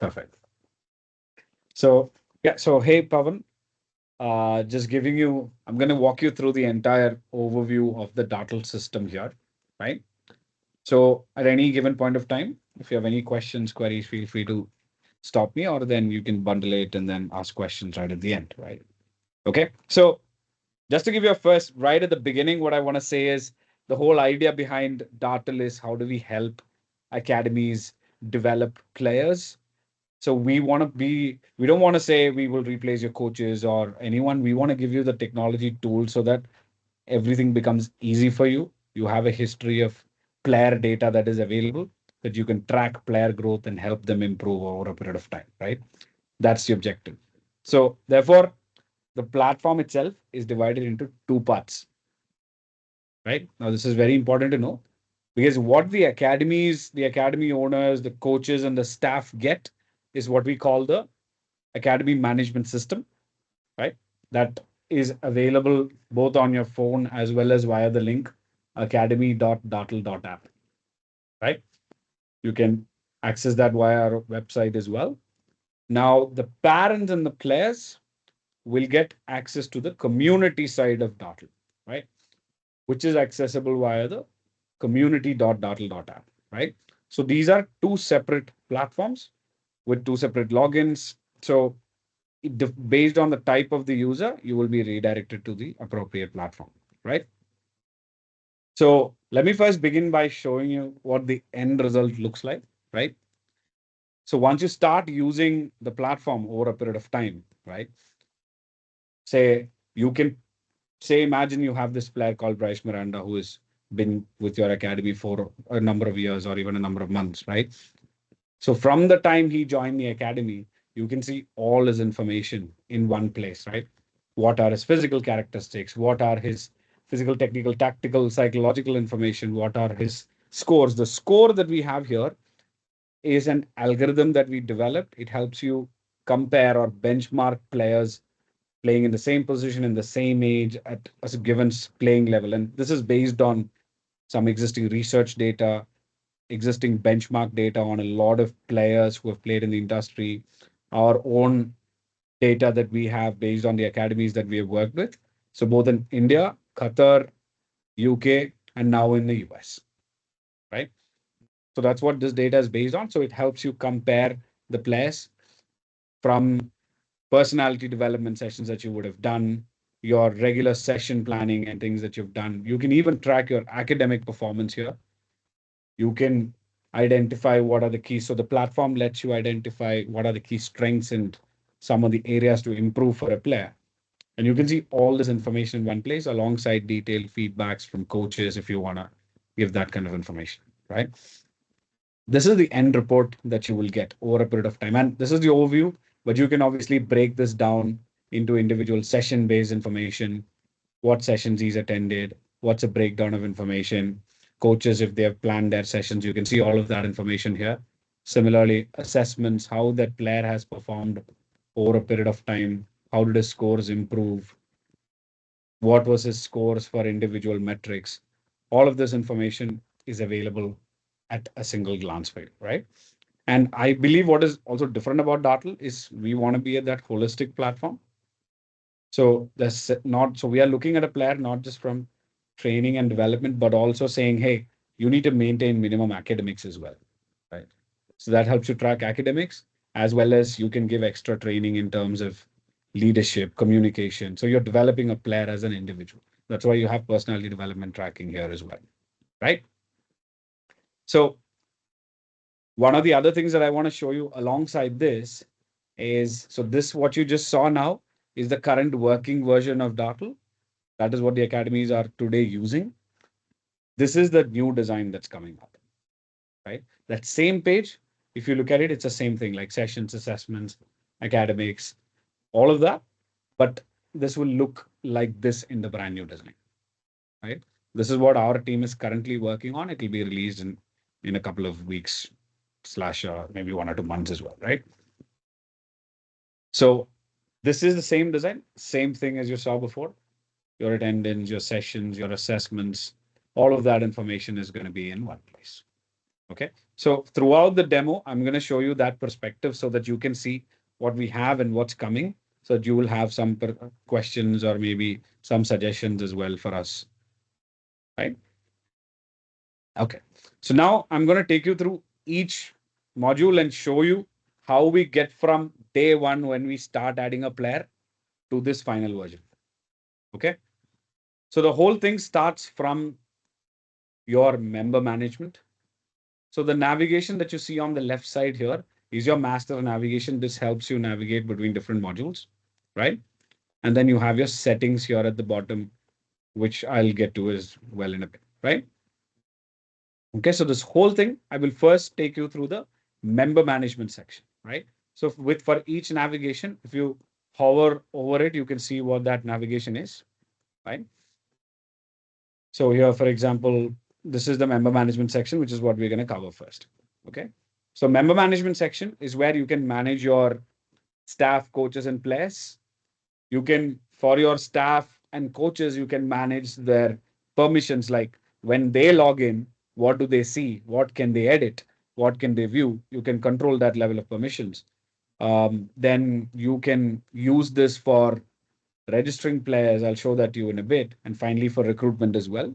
Perfect. So yeah, so hey Pawan, just giving you, I'm going to walk you through the entire overview of the Dartle system here, right? So at any given point of time, if you have any questions, queries, feel free to stop me, or then you can bundle it and then ask questions right at the end, right? Okay. So just to give you a first, right at the beginning, what I want to say is the whole idea behind Dartle is how do we help academies develop players. So we don't want to say we will replace your coaches or anyone. We want to give you the technology tool so that everything becomes easy for you. You have a history of player data that is available that you can track player growth and help them improve over a period of time, right? That's the objective. So therefore, the platform itself is divided into two parts, right? Now, this is very important to know because what the academies, the academy owners, the coaches, and the staff get is what we call the academy management system, right? That is available both on your phone as well as via the link academy.dartle.app, right? You can access that via our website as well. Now, the parents and the players will get access to the community side of Dartle, right? Which is accessible via the community.dartle.app, right? So these are two separate platforms with two separate logins. So based on the type of the user, you will be redirected to the appropriate platform, right? So let me first begin by showing you what the end result looks like, right? So once you start using the platform over a period of time, right? Say you can say, imagine you have this player called Bryce Miranda who has been with your academy for a number of years or even a number of months, right? So from the time he joined the academy, you can see all his information in one place, right? What are his physical characteristics? What are his physical, technical, tactical, psychological information? What are his scores? The score that we have here is an algorithm that we developed. It helps you compare or benchmark players playing in the same position in the same age at a given playing level. And this is based on some existing research data, existing benchmark data on a lot of players who have played in the industry, our own data that we have based on the academies that we have worked with. So both in India, Qatar, UK, and now in the US, right? So that's what this data is based on. So it helps you compare the players from personality development sessions that you would have done, your regular session planning and things that you've done. You can even track your academic performance here. You can identify what are the keys. So the platform lets you identify what are the key strengths and some of the areas to improve for a player. And you can see all this information in one place alongside detailed feedbacks from coaches if you want to give that kind of information, right? This is the end report that you will get over a period of time. And this is the overview, but you can obviously break this down into individual session based information, what sessions he's attended, what's a breakdown of information, coaches, if they have planned their sessions, you can see all of that information here. Similarly, assessments, how that player has performed over a period of time, how did his scores improve, what was his scores for individual metrics. All of this information is available at a single glance for you, right? And I believe what is also different about Dartle is we want to be at that holistic platform. So that's not so we are looking at a player not just from training and development, but also saying, hey, you need to maintain minimum academics as well, right? So that helps you track academics as well as you can give extra training in terms of leadership, communication. So you're developing a player as an individual. That's why you have personality development tracking here as well, right? So one of the other things that I want to show you alongside this is so this what you just saw now is the current working version of Dartle. That is what the academies are today using. This is the new design that's coming up, right? That same page, if you look at it, it's the same thing like sessions, assessments, academics, all of that. But this will look like this in the brand new design, right? This is what our team is currently working on. It will be released in a couple of weeks slash maybe 1 or 2 months as well, right? So this is the same design, same thing as you saw before. Your attendance, your sessions, your assessments, all of that information is going to be in one place. Okay. So throughout the demo, I'm going to show you that perspective so that you can see what we have and what's coming. So that you will have some questions or maybe some suggestions as well for us. Right. Okay. So now I'm going to take you through each module and show you how we get from day one when we start adding a player to this final version. Okay. So the whole thing starts from your member management. So the navigation that you see on the left side here is your master navigation. This helps you navigate between different modules, right? And then you have your settings here at the bottom, which I'll get to as well in a bit, right? Okay, so this whole thing, I will first take you through the member management section, right? So with for each navigation, if you hover over it, you can see what that navigation is, right? So here, for example, this is the member management section, which is what we're going to cover first. Okay. So member management section is where you can manage your staff, coaches, and players. You can, for your staff and coaches, you can manage their permissions, like when they log in, what do they see? What can they edit? What can they view? You can control that level of permissions. Then you can use this for registering players. I'll show that to you in a bit. And finally, for recruitment as well.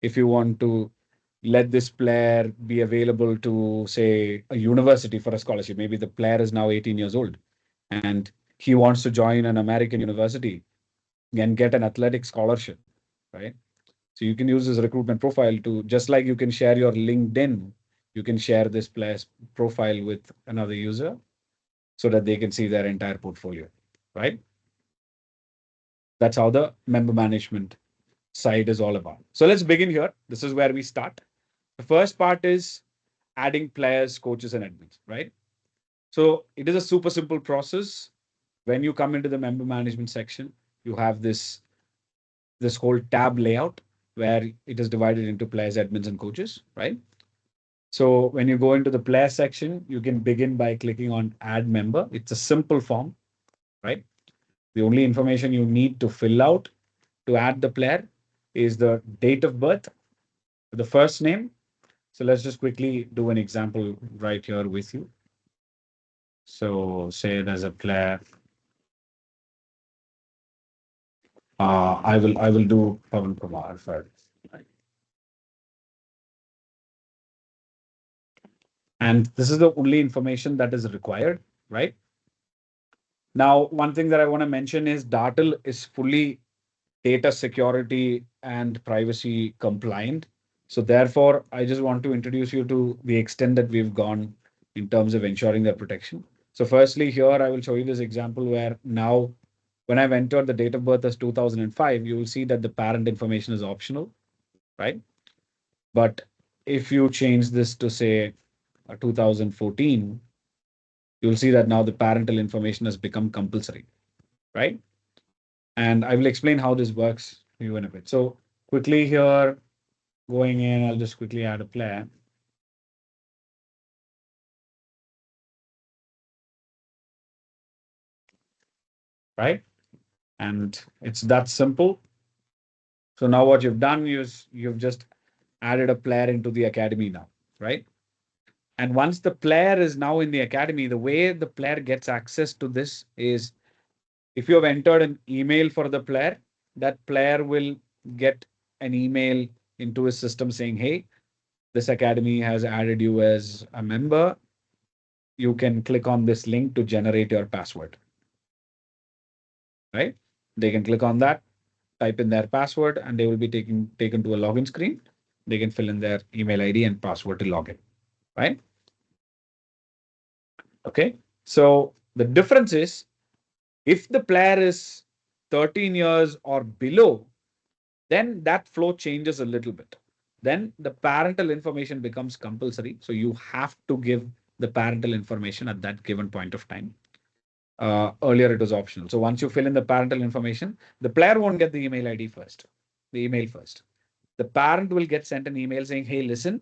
If you want to let this player be available to, say, a university for a scholarship, maybe the player is now 18 years old and he wants to join an American university and get an athletic scholarship, right? So you can use this recruitment profile to, just like you can share your LinkedIn, you can share this player's profile with another user so that they can see their entire portfolio, right? That's how the member management side is all about. So let's begin here. This is where we start. The first part is adding players, coaches, and admins, right? So it is a super simple process. When you come into the member management section, you have this whole tab layout where it is divided into players, admins, and coaches, right? So when you go into the player section, you can begin by clicking on add member. It's a simple form, right? The only information you need to fill out to add the player is the date of birth, the first name. So let's just quickly do an example right here with you. So say there's a player. I will do Pawan Kumar first. Right. And this is the only information that is required, right? Now, one thing that I want to mention is Dartle is fully data security and privacy compliant. So therefore, I just want to introduce you to the extent that we've gone in terms of ensuring their protection. So firstly, here I will show you this example where now when I've entered the date of birth as 2005, you will see that the parent information is optional, right? But if you change this to say 2014, you'll see that now the parental information has become compulsory, right? And I will explain how this works to you in a bit. So quickly here, going in, I'll just quickly add a player, right? And it's that simple. So now what you've done is you've just added a player into the academy now, right? And once the player is now in the academy, the way the player gets access to this is if you have entered an email for the player, that player will get an email into his system saying, hey, this academy has added you as a member. You can click on this link to generate your password, right? They can click on that, type in their password, and they will be taken to a login screen. They can fill in their email ID and password to log in, right? Okay. So the difference is if the player is 13 years or below, then that flow changes a little bit. Then the parental information becomes compulsory. So you have to give the parental information at that given point of time. Earlier, it was optional. So once you fill in the parental information, the player won't get the email ID first, the email first. The parent will get sent an email saying, hey, listen,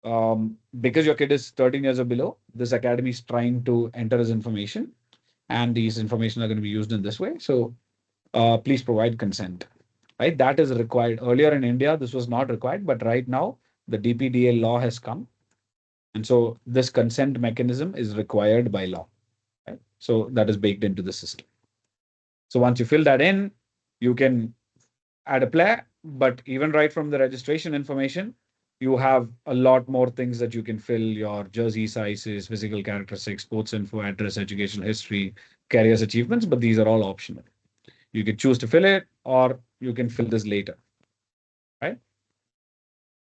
because your kid is 13 years or below, this academy is trying to enter his information, and these information are going to be used in this way. So please provide consent, right? That is required. Earlier in India, this was not required, but right now the DPDL law has come. And so this consent mechanism is required by law. Right? So that is baked into the system. So once you fill that in, you can add a player, but even right from the registration information, you have a lot more things that you can fill: your jersey sizes, physical characteristics, sports info, address, educational history, careers achievements, but these are all optional. You can choose to fill it or you can fill this later, right?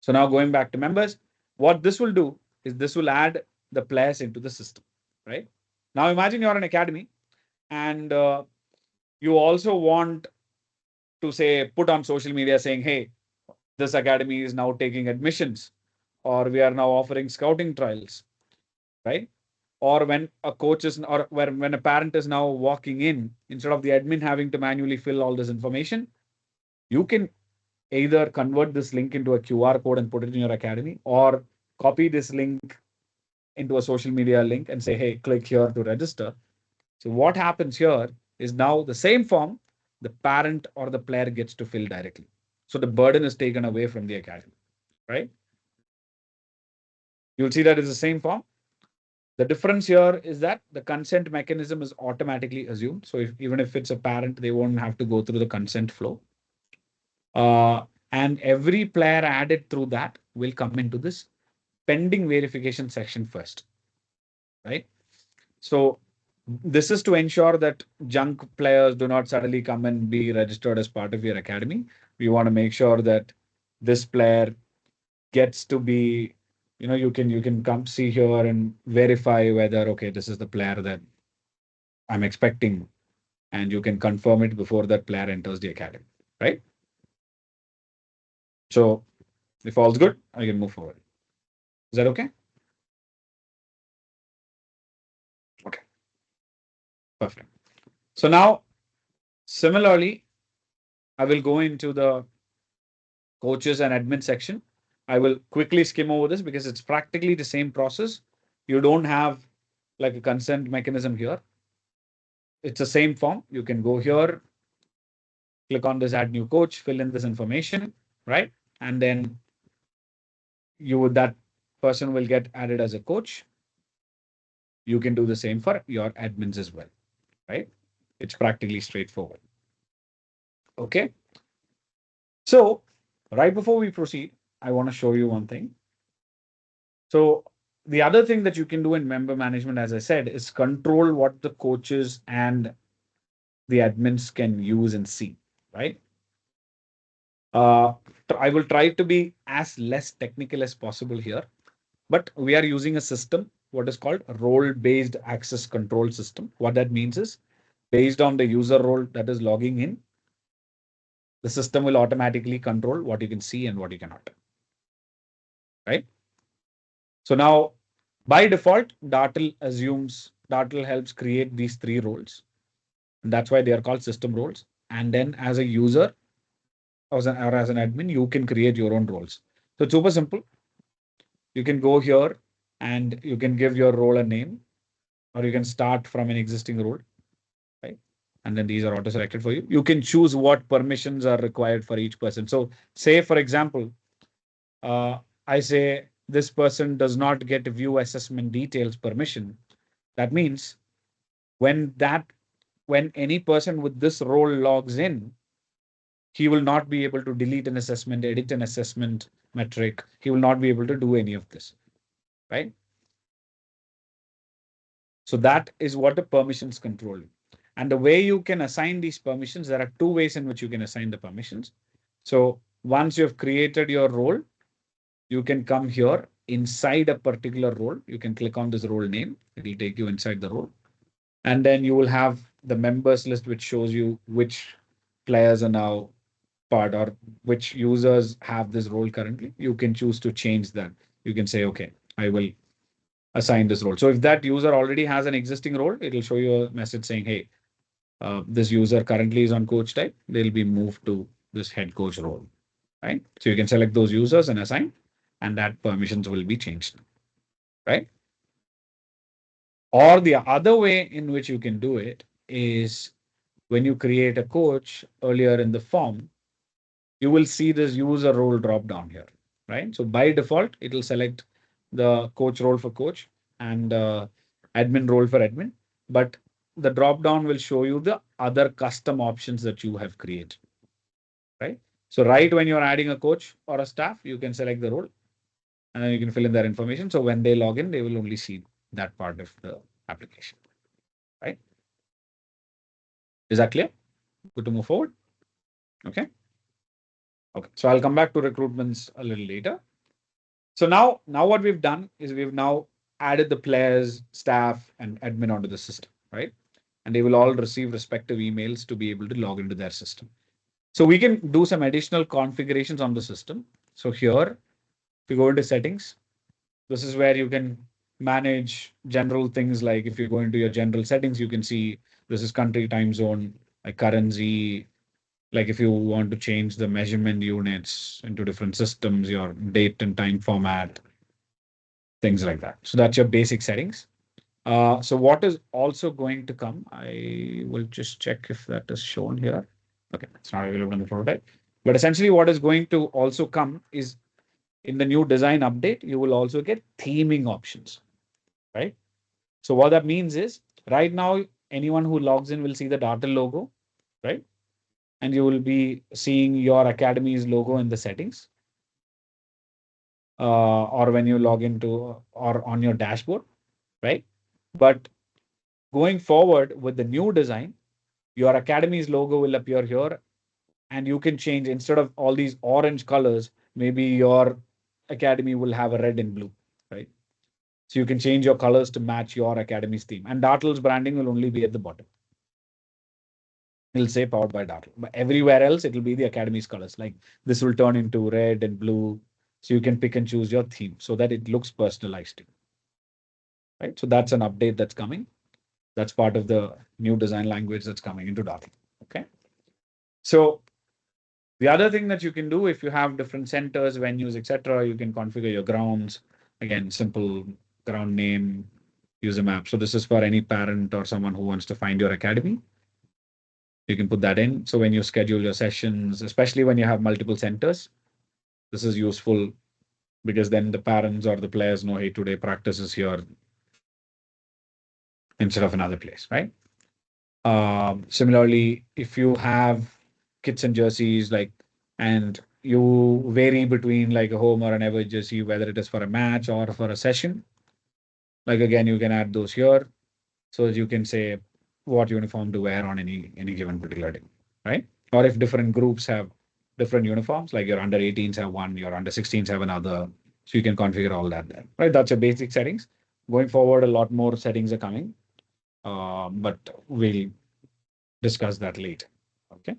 So now going back to members, what this will do is this will add the players into the system, right? Now imagine you're an academy and you also want to say, put on social media saying, hey, this academy is now taking admissions, or we are now offering scouting trials, right? Or when a coach is, or when a parent is now walking in, instead of the admin having to manually fill all this information, you can either convert this link into a QR code and put it in your academy, or copy this link into a social media link and say, hey, click here to register. So what happens here is now the same form, the parent or the player gets to fill directly. So the burden is taken away from the academy, right? You'll see that it's the same form. The difference here is that the consent mechanism is automatically assumed. So even if it's a parent, they won't have to go through the consent flow. And every player added through that will come into this pending verification section first, right? So this is to ensure that junk players do not suddenly come and be registered as part of your academy. We want to make sure that this player gets to be, you can come see here and verify whether, okay, this is the player that I'm expecting, and you can confirm it before that player enters the academy, right? So if all's good, I can move forward. Is that okay? Okay, perfect. So now, similarly, I will go into the coaches and admin section. I will quickly skim over this because it's practically the same process. You don't have like a consent mechanism here. It's the same form. You can go here, click on this add new coach, fill in this information, right? And then that person will get added as a coach. You can do the same for your admins as well, right? It's practically straightforward. Okay. So right before we proceed, I want to show you one thing. So the other thing that you can do in member management, as I said, is control what the coaches and the admins can use and see, right? Uh, I will try to be as less technical as possible here, but we are using a system, what is called role-based access control system. What that means is based on the user role that is logging in, the system will automatically control what you can see and what you cannot, right? So now by default, Dartle helps create these three roles. And that's why they are called system roles. And then as a user or as an admin, you can create your own roles. So it's super simple. You can go here and you can give your role a name, or you can start from an existing role, right? And then these are auto selected for you. You can choose what permissions are required for each person. So say, for example, uh, I say this person does not get view assessment details permission. That means when that when any person with this role logs in, he will not be able to delete an assessment, edit an assessment metric. He will not be able to do any of this, right? So that is what the permissions control. And the way you can assign these permissions, there are two ways in which you can assign the permissions. So once you have created your role, you can come here inside a particular role. You can click on this role name. It will take you inside the role. And then you will have the members list, which shows you which players are now part or which users have this role currently. You can choose to change that. You can say, okay, I will assign this role. So if that user already has an existing role, it'll show you a message saying, hey, this user currently is on coach type. They'll be moved to this head coach role, right? So you can select those users and assign, and that permissions will be changed, right? Or the other way in which you can do it is when you create a coach earlier in the form, you will see this user role drop down here. right? So by default, it will select the coach role for coach and admin role for admin. But the drop down will show you the other custom options that you have created, right? So right when you're adding a coach or a staff, you can select the role and then you can fill in their information. So when they log in, they will only see that part of the application, right? Is that clear? Good to move forward. Okay. Okay. So I'll come back to recruitments a little later. So now what we've done is we've now added the players, staff, and admin onto the system, right? And they will all receive respective emails to be able to log into their system. So we can do some additional configurations on the system. So here, if you go into settings, this is where you can manage general things like if you go into your general settings, you can see this is country, time zone, like currency, like if you want to change the measurement units into different systems, your date and time format, things like that. So that's your basic settings. So what is also going to come, I will just check if that is shown here. Okay, it's not available in the prototype. But essentially what is going to also come is in the new design update, you will also get theming options, right? So what that means is right now, anyone who logs in will see the Dartle logo, right? And you will be seeing your academy's logo in the settings or when you log into or on your dashboard, right? But going forward with the new design, your academy's logo will appear here and you can change instead of all these orange colors, maybe your academy will have a red and blue, right? So you can change your colors to match your academy's theme. And Dartle's branding will only be at the bottom. It'll say powered by Dartle. But everywhere else, it'll be the academy's colors. Like this will turn into red and blue. So you can pick and choose your theme so that it looks personalized to you. Right. So that's an update that's coming. That's part of the new design language that's coming into Dartle. Okay. So the other thing that you can do if you have different centers, venues, etc., you can configure your grounds. Again, simple ground name, user map. So this is for any parent or someone who wants to find your academy. You can put that in. So when you schedule your sessions, especially when you have multiple centers, this is useful because then the parents or the players know, hey, today practice is here instead of another place, right? Similarly, if you have kits and jerseys, like, and you vary between like a home or an away jersey, whether it is for a match or for a session, like again, you can add those here. So as you can say what uniform to wear on any given particular day, right? Or if different groups have different uniforms, like your under 18s have one, your under 16s have another. So you can configure all that there, right? That's your basic settings. Going forward, a lot more settings are coming, but we'll discuss that later. Okay.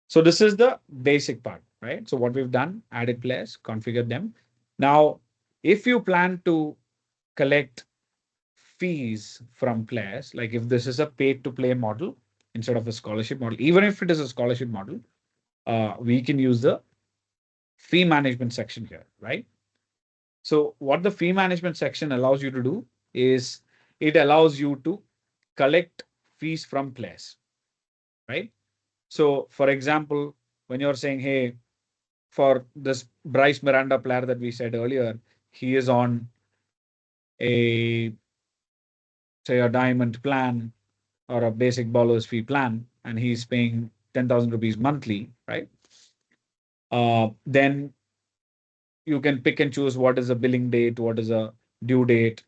So this is the basic part, right? So what we've done, added players, configured them. Now, if you plan to collect fees from players, like if this is a paid to play model instead of a scholarship model, even if it is a scholarship model, we can use the fee management section here, right? So what the fee management section allows you to do is it allows you to collect fees from players, right? So for example, when you're saying, hey, for this Bryce Miranda player that we said earlier, he is on a, say, a diamond plan or a basic bowler's fee plan, and he's paying 10,000 rupees monthly, right? Then you can pick and choose what is a billing date, what is a due date.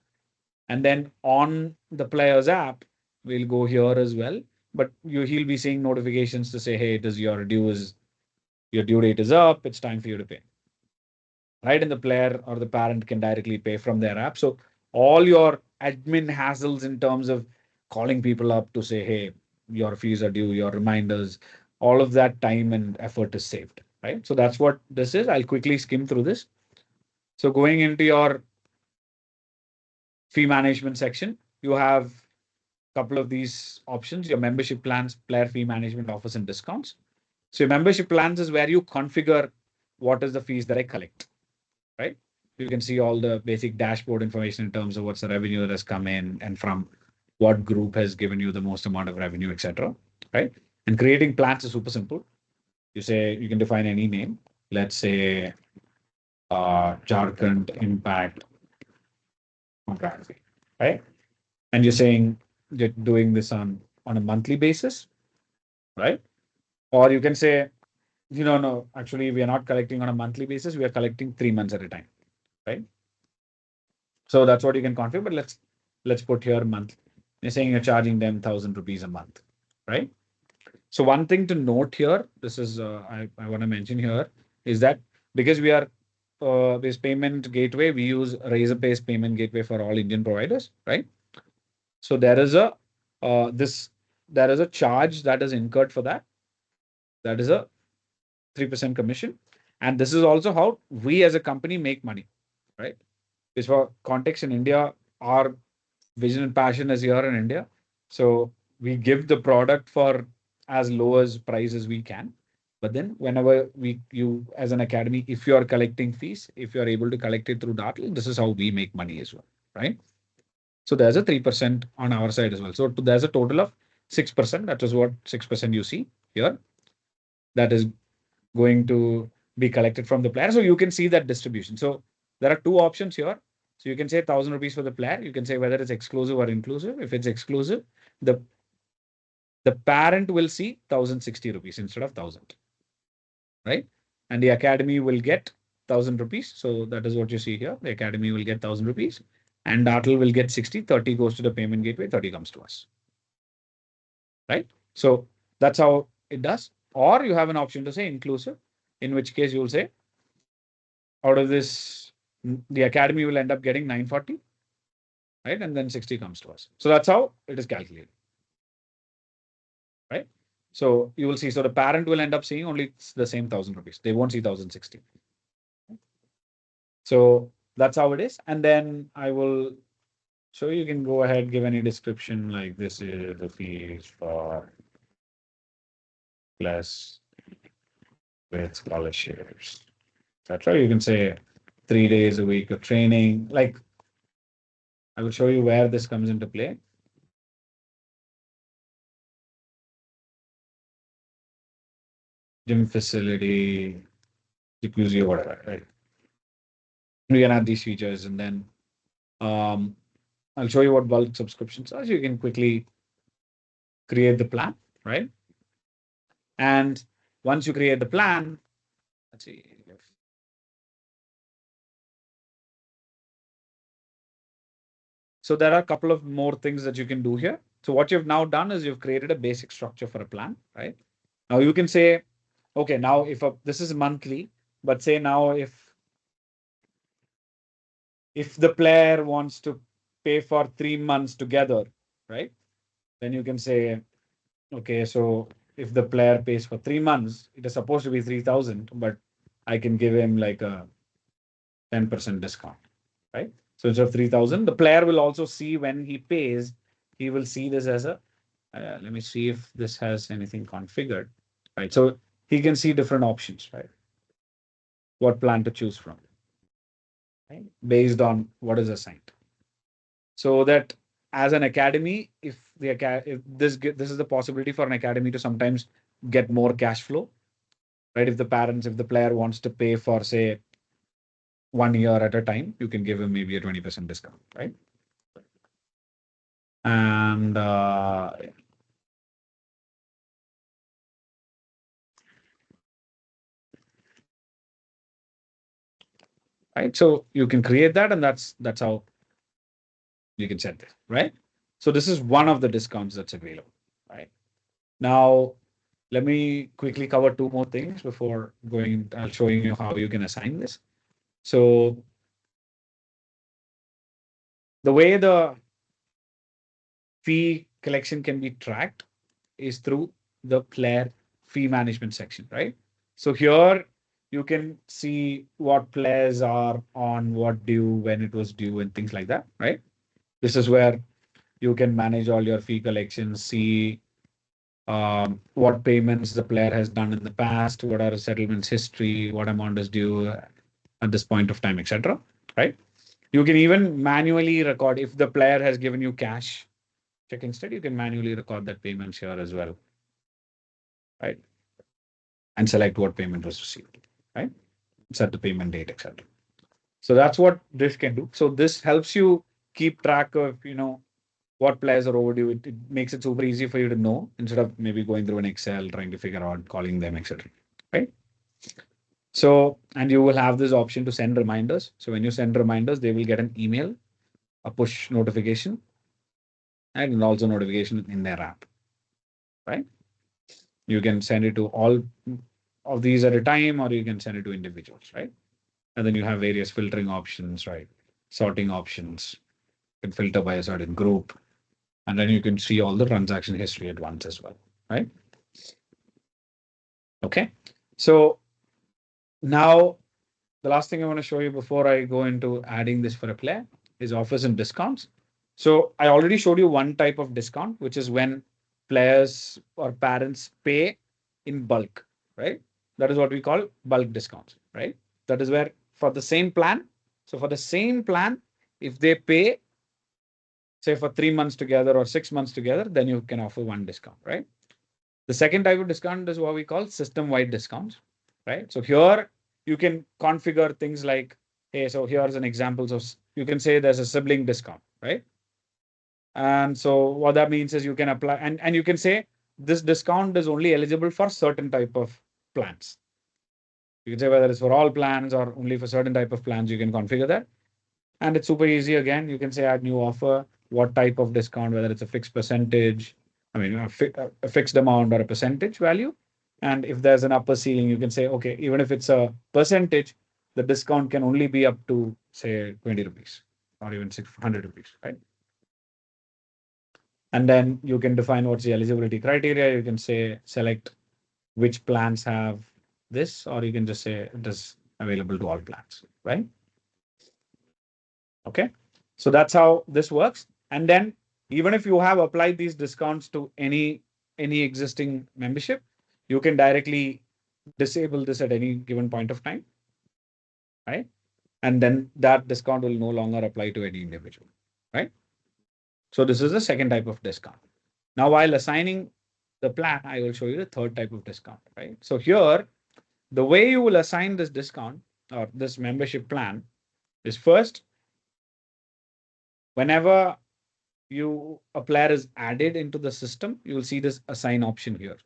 And then on the player's app, we'll go here as well. But he'll be seeing notifications to say, hey, it is your your due date is up, it's time for you to pay. Right? And the player or the parent can directly pay from their app. So all your admin hassles in terms of calling people up to say, hey, your fees are due, your reminders, all of that time and effort is saved. Right. So that's what this is. I'll quickly skim through this. So going into your fee management section, you have a couple of these options, your membership plans, player fee management offers and discounts. So your membership plans is where you configure what is the fees that I collect, right? You can see all the basic dashboard information in terms of what's the revenue that has come in and from what group has given you the most amount of revenue, etc. Right? And creating plans is super simple. You say you can define any name. Let's say Jharkhand Impact Contract fee, right? And you're saying you're doing this on a monthly basis, right? Or you can say, no, actually, we are not collecting on a monthly basis. We are collecting 3 months at a time, right? So that's what you can configure. But let's put here month. You're saying you're charging them 1,000 rupees a month, right? So one thing to note here, this is I want to mention here, is that because we are this payment gateway, we use Razorpay's payment gateway for all Indian providers, right? So this there is a charge that is incurred for that. That is a 3% commission, and this is also how we as a company make money, right? Because for context in India, our vision and passion is here in India. So we give the product for as low as price as we can. But then whenever you as an academy, if you are collecting fees, if you are able to collect it through Dartle, this is how we make money as well, right? So there's a 3% on our side as well. So there's a total of 6%. That is what 6% you see here. That is going to be collected from the player. So you can see that distribution. So there are two options here. So you can say 1,000 rupees for the player. You can say whether it's exclusive or inclusive. If it's exclusive, the the parent will see 1,060 rupees instead of 1,000, right? And the academy will get 1,000 rupees. So that is what you see here. The academy will get 1,000 rupees, and Dartle will get 60. 30 goes to the payment gateway. 30 comes to us, right? So that's how it does. Or you have an option to say inclusive, in which case you'll say out of this, the academy will end up getting 940, right? And then 60 comes to us. So that's how it is calculated, right? So you will see, so the parent will end up seeing only the same 1,000 rupees. They won't see 1,060. So that's how it is. And then I will show you can go ahead, give any description like this is the fees for plus with scholarships, etc. You can say 3 days a week of training. Like I will show you where this comes into play. Gym facility, jacuzzi or whatever, right? We can add these features, and then um, I'll show you what bulk subscriptions are. So you can quickly create the plan, right? And once you create the plan, let's see. So there are a couple of more things that you can do here. So what you've now done is you've created a basic structure for a plan, right? Now you can say, okay, now this is monthly, but say now if the player wants to pay for 3 months together, right? Then you can say, okay, so if the player pays for 3 months, it is supposed to be 3,000, but I can give him like a 10% discount, right? So instead of 3,000, the player will also see when he pays, he will see this as let me see if this has anything configured, right? So he can see different options, right? What plan to choose from, right? Based on what is assigned. So that as an academy, if this is the possibility for an academy to sometimes get more cash flow, right? If the player wants to pay for say 1 year at a time, you can give him maybe a 20% discount, right? And right, so you can create that, and that's how you can set this, right? So this is one of the discounts that's available, right? Now, let me quickly cover two more things before going. I'll showing you how you can assign this. So the way the fee collection can be tracked is through the player fee management section, right? So here you can see what players are on what due, when it was due, and things like that, right? This is where you can manage all your fee collections, see what payments the player has done in the past, what are settlements history, what amount is due at this point of time, etc. Right? You can even manually record if the player has given you cash check instead. You can manually record that payment here as well, right? And select what payment was received, right? Set the payment date, etc. So that's what this can do. So this helps you keep track of, what players are overdue. It makes it super easy for you to know instead of maybe going through an Excel, trying to figure out, calling them, etc. Right? So, and you will have this option to send reminders. So when you send reminders, they will get an email, a push notification, and also notification in their app. Right? You can send it to all of these at a time, or you can send it to individuals, right? And then you have various filtering options, right? Sorting options. You can filter by a certain group, and then you can see all the transaction history at once as well, right? Okay. So now the last thing I want to show you before I go into adding this for a player is offers and discounts. So I already showed you one type of discount, which is when players or parents pay in bulk, right? That is what we call bulk discounts, right? That is where for the same plan. So for the same plan, if they pay, say for 3 months together or 6 months together, then you can offer one discount, right? The second type of discount is what we call system-wide discounts, right? So here you can configure things like, hey, so here's an example. So you can say there's a sibling discount, right? And so what that means is you can apply and you can say this discount is only eligible for certain type of plans. You can say whether it's for all plans or only for certain type of plans, you can configure that. And it's super easy again. You can say add new offer, what type of discount, whether it's a fixed percentage, I mean, a fixed amount or a percentage value. And if there's an upper ceiling, you can say, okay, even if it's a percentage, the discount can only be up to, say, 20 rupees or even 600 rupees, right? And then you can define what's the eligibility criteria. You can say, select which plans have this, or you can just say it is available to all plans, right? Okay. So that's how this works. And then even if you have applied these discounts to any existing membership, you can directly disable this at any given point of time, right? And then that discount will no longer apply to any individual, right? So this is the second type of discount. Now, while assigning the plan, I will show you the third type of discount, right? So here, the way you will assign this discount or this membership plan is first, whenever a player is added into the system, you will see this assign option here,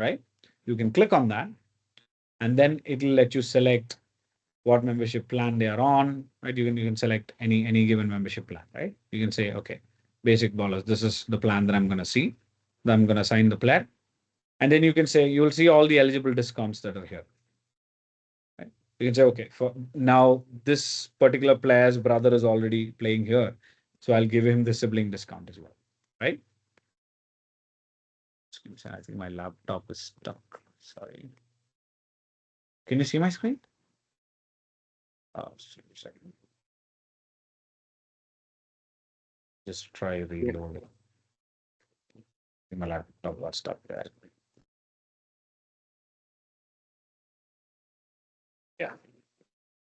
right? You can click on that and then it will let you select what membership plan they are on, right? You can select any given membership plan, right? You can say, okay, basic ballers, this is the plan that I'm going to see, that I'm going to assign the player. And then you can say, you'll see all the eligible discounts that are here, right? You can say, okay, for now, this particular player's brother is already playing here. So I'll give him the sibling discount as well, right? I think my laptop is stuck. Sorry. Can you see my screen? Oh, second. Just try reloading. My laptop got stuck there. Yeah.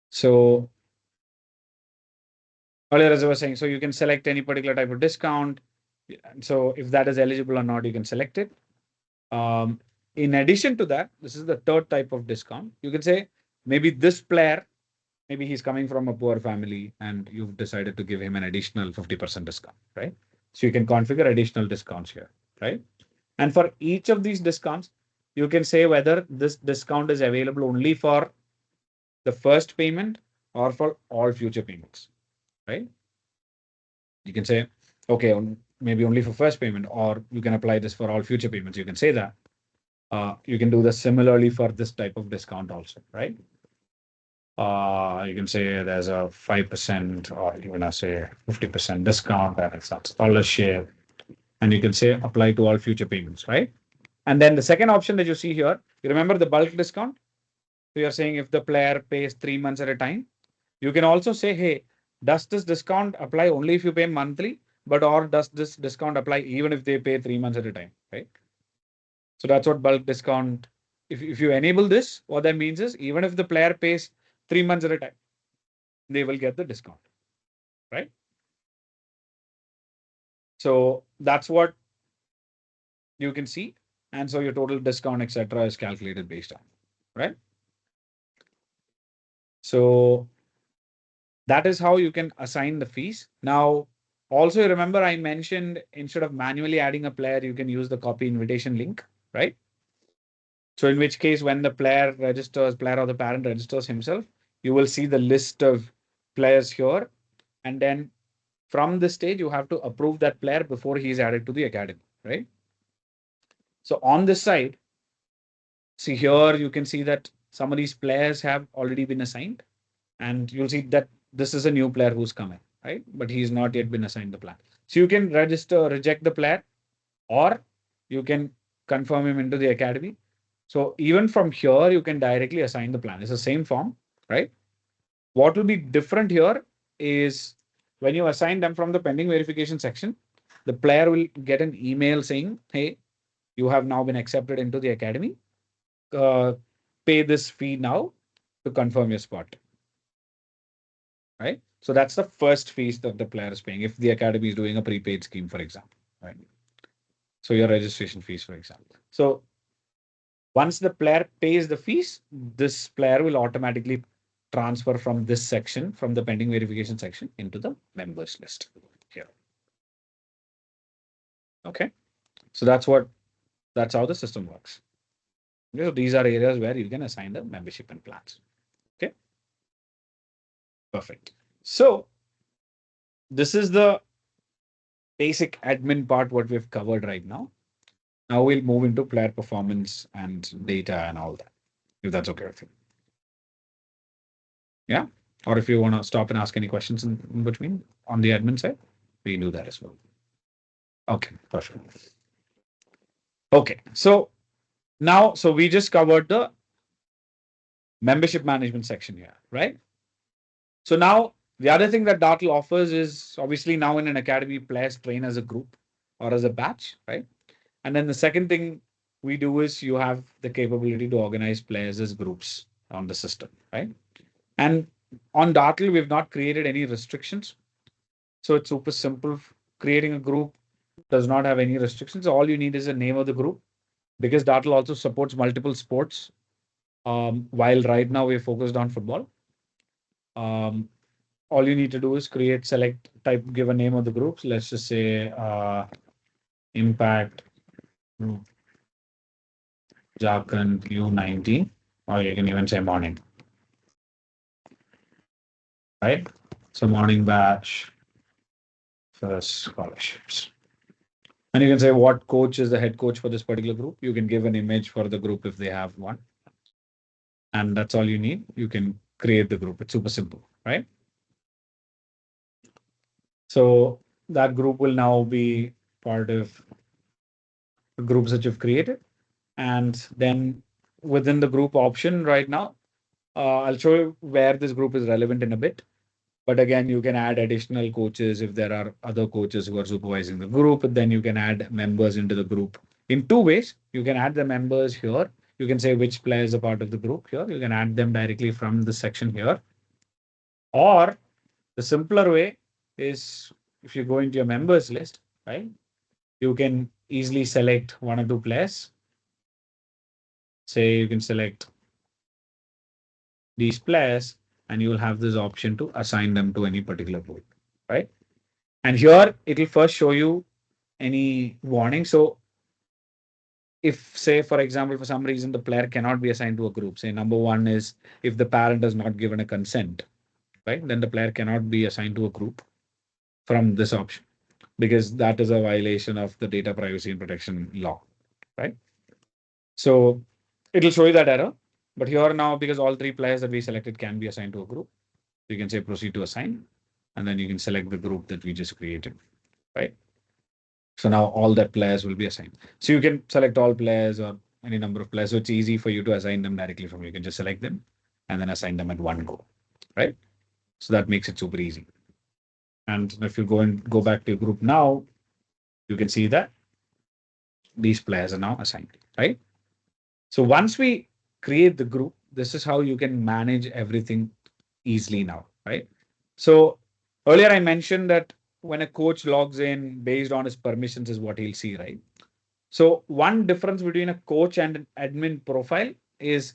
So earlier, as I was saying, so you can select any particular type of discount. So if that is eligible or not, you can select it. In addition to that, this is the third type of discount. You can say maybe this player, maybe he's coming from a poor family and you've decided to give him an additional 50% discount, right? So you can configure additional discounts here, right? And for each of these discounts, you can say whether this discount is available only for the first payment or for all future payments, right? You can say, okay, maybe only for first payment, or you can apply this for all future payments. You can say that. You can do this similarly for this type of discount also, right? You can say there's a 5% or even I say 50% discount and it's a scholarship. And you can say apply to all future payments, right? And then the second option that you see here, you remember the bulk discount? So you're saying if the player pays 3 months at a time, you can also say, hey, does this discount apply only if you pay monthly, but or does this discount apply even if they pay 3 months at a time, right? So that's what bulk discount. If you enable this, what that means is even if the player pays 3 months at a time, they will get the discount, right? So that's what you can see. And so your total discount, etc., is calculated based on, right? So that is how you can assign the fees. Now, also remember I mentioned instead of manually adding a player, you can use the copy invitation link, right? So in which case, when the player or the parent registers himself, you will see the list of players here. And then from this stage, you have to approve that player before he is added to the academy, right? So on this side, see here, you can see that some of these players have already been assigned, and you'll see that this is a new player who's coming, right? But he's not yet been assigned the plan. So you can reject the player, or you can confirm him into the academy. So even from here, you can directly assign the plan. It's the same form, right? What will be different here is when you assign them from the pending verification section, the player will get an email saying, hey, you have now been accepted into the academy. Uh, Pay this fee now to confirm your spot, right? So that's the first fees that the player is paying if the academy is doing a prepaid scheme, for example, right? So your registration fees, for example. So once the player pays the fees, this player will automatically transfer from this section, from the pending verification section, into the members list here. Okay. So that's how the system works. Okay, so these are areas where you can assign the membership and plans. Okay. Perfect. So this is the basic admin part, what we've covered right now. Now we'll move into player performance and data and all that, if that's okay with you. Yeah. Or if you want to stop and ask any questions in between on the admin side, we do that as well. Okay, perfect. Okay, so now, so we just covered the membership management section here, right? So now the other thing that Dartle offers is obviously now in an academy, players train as a group or as a batch, right? And then the second thing we do is you have the capability to organize players as groups on the system, right? And on Dartle, we've not created any restrictions. So it's super simple. Creating a group does not have any restrictions. All you need is a name of the group because Dartle also supports multiple sports. While right now we're focused on football. Um, all you need to do is select, type, give a name of the groups. Let's just say Impact Group Jharkhand U90, or you can even say morning, right? So morning batch first scholarships. And you can say what coach is the head coach for this particular group. You can give an image for the group if they have one. And that's all you need. You can create the group. It's super simple, right? So that group will now be part of the groups that you've created. And then within the group option right now, I'll show you where this group is relevant in a bit. But again, you can add additional coaches if there are other coaches who are supervising the group. Then you can add members into the group in two ways. You can add the members here. You can say which players are part of the group here. You can add them directly from the section here. Or the simpler way is if you go into your members list, right? You can easily select one or two players. Say you can select these players and you will have this option to assign them to any particular group, right? And here it will first show you any warning. So if say, for example, for some reason the player cannot be assigned to a group, say number one is if the parent has not given a consent, right? Then the player cannot be assigned to a group from this option because that is a violation of the data privacy and protection law, right? So it'll show you that error. But here now, because all three players that we selected can be assigned to a group, you can say proceed to assign, and then you can select the group that we just created, right? So now all that players will be assigned. So you can select all players or any number of players. So it's easy for you to assign them directly from. You can just select them and then assign them at one go, right? So that makes it super easy. And if you go back to your group now, you can see that these players are now assigned, right? So once we create the group, this is how you can manage everything easily now, right? So earlier I mentioned that when a coach logs in based on his permissions is what he'll see, right? So one difference between a coach and an admin profile is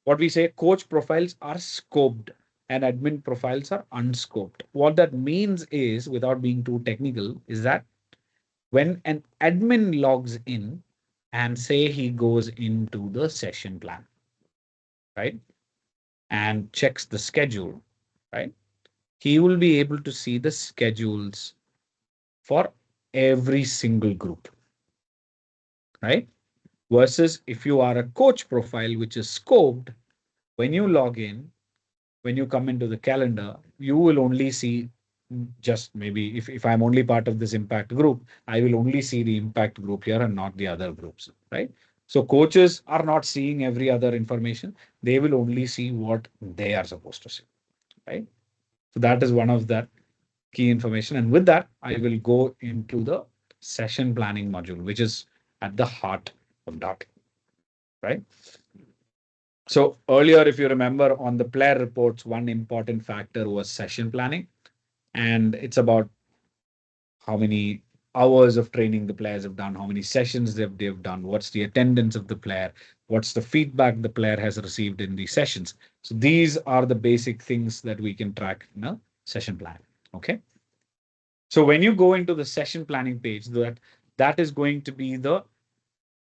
what we say coach profiles are scoped. and admin profiles are unscoped. What that means is, without being too technical, is that when an admin logs in and say he goes into the session plan, right, and checks the schedule, right, he will be able to see the schedules for every single group, right? Versus if you are a coach profile, which is scoped, when you log in, when you come into the calendar, you will only see just maybe if I'm only part of this impact group, I will only see the impact group here and not the other groups, right? So coaches are not seeing every other information. They will only see what they are supposed to see, right? So that is one of that key information. And with that, I will go into the session planning module, which is at the heart of Dartle, right? So earlier, if you remember on the player reports, one important factor was session planning. And it's about how many hours of training the players have done, how many sessions they've done, what's the attendance of the player, what's the feedback the player has received in these sessions. So these are the basic things that we can track in a session plan. Okay. So when you go into the session planning page, that is going to be the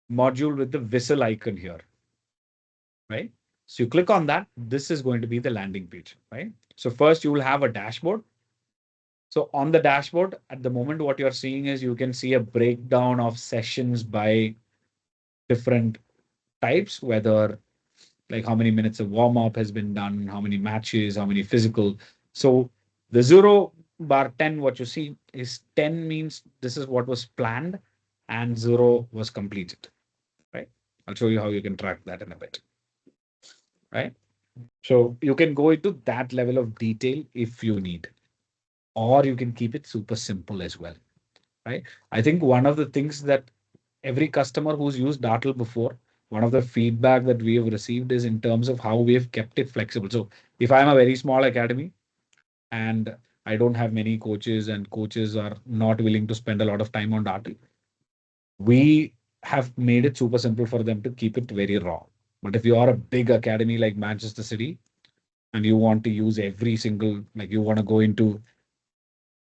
module with the whistle icon here, right? So you click on that. This is going to be the landing page, right? So first you will have a dashboard. So on the dashboard, at the moment, what you're seeing is you can see a breakdown of sessions by different types, whether like how many minutes of warm up has been done, how many matches, how many physical. So the 0 bar 10, what you see is 10 means this is what was planned and 0 was completed, right? I'll show you how you can track that in a bit, right? So you can go into that level of detail if you need, or you can keep it super simple as well, right? I think one of the things that every customer who's used Dartle before, one of the feedback that we have received is in terms of how we have kept it flexible. So if I'm a very small academy and I don't have many coaches and coaches are not willing to spend a lot of time on Dartle, we have made it super simple for them to keep it very raw. But if you are a big academy like Manchester City and you want to use every single, like you want to go into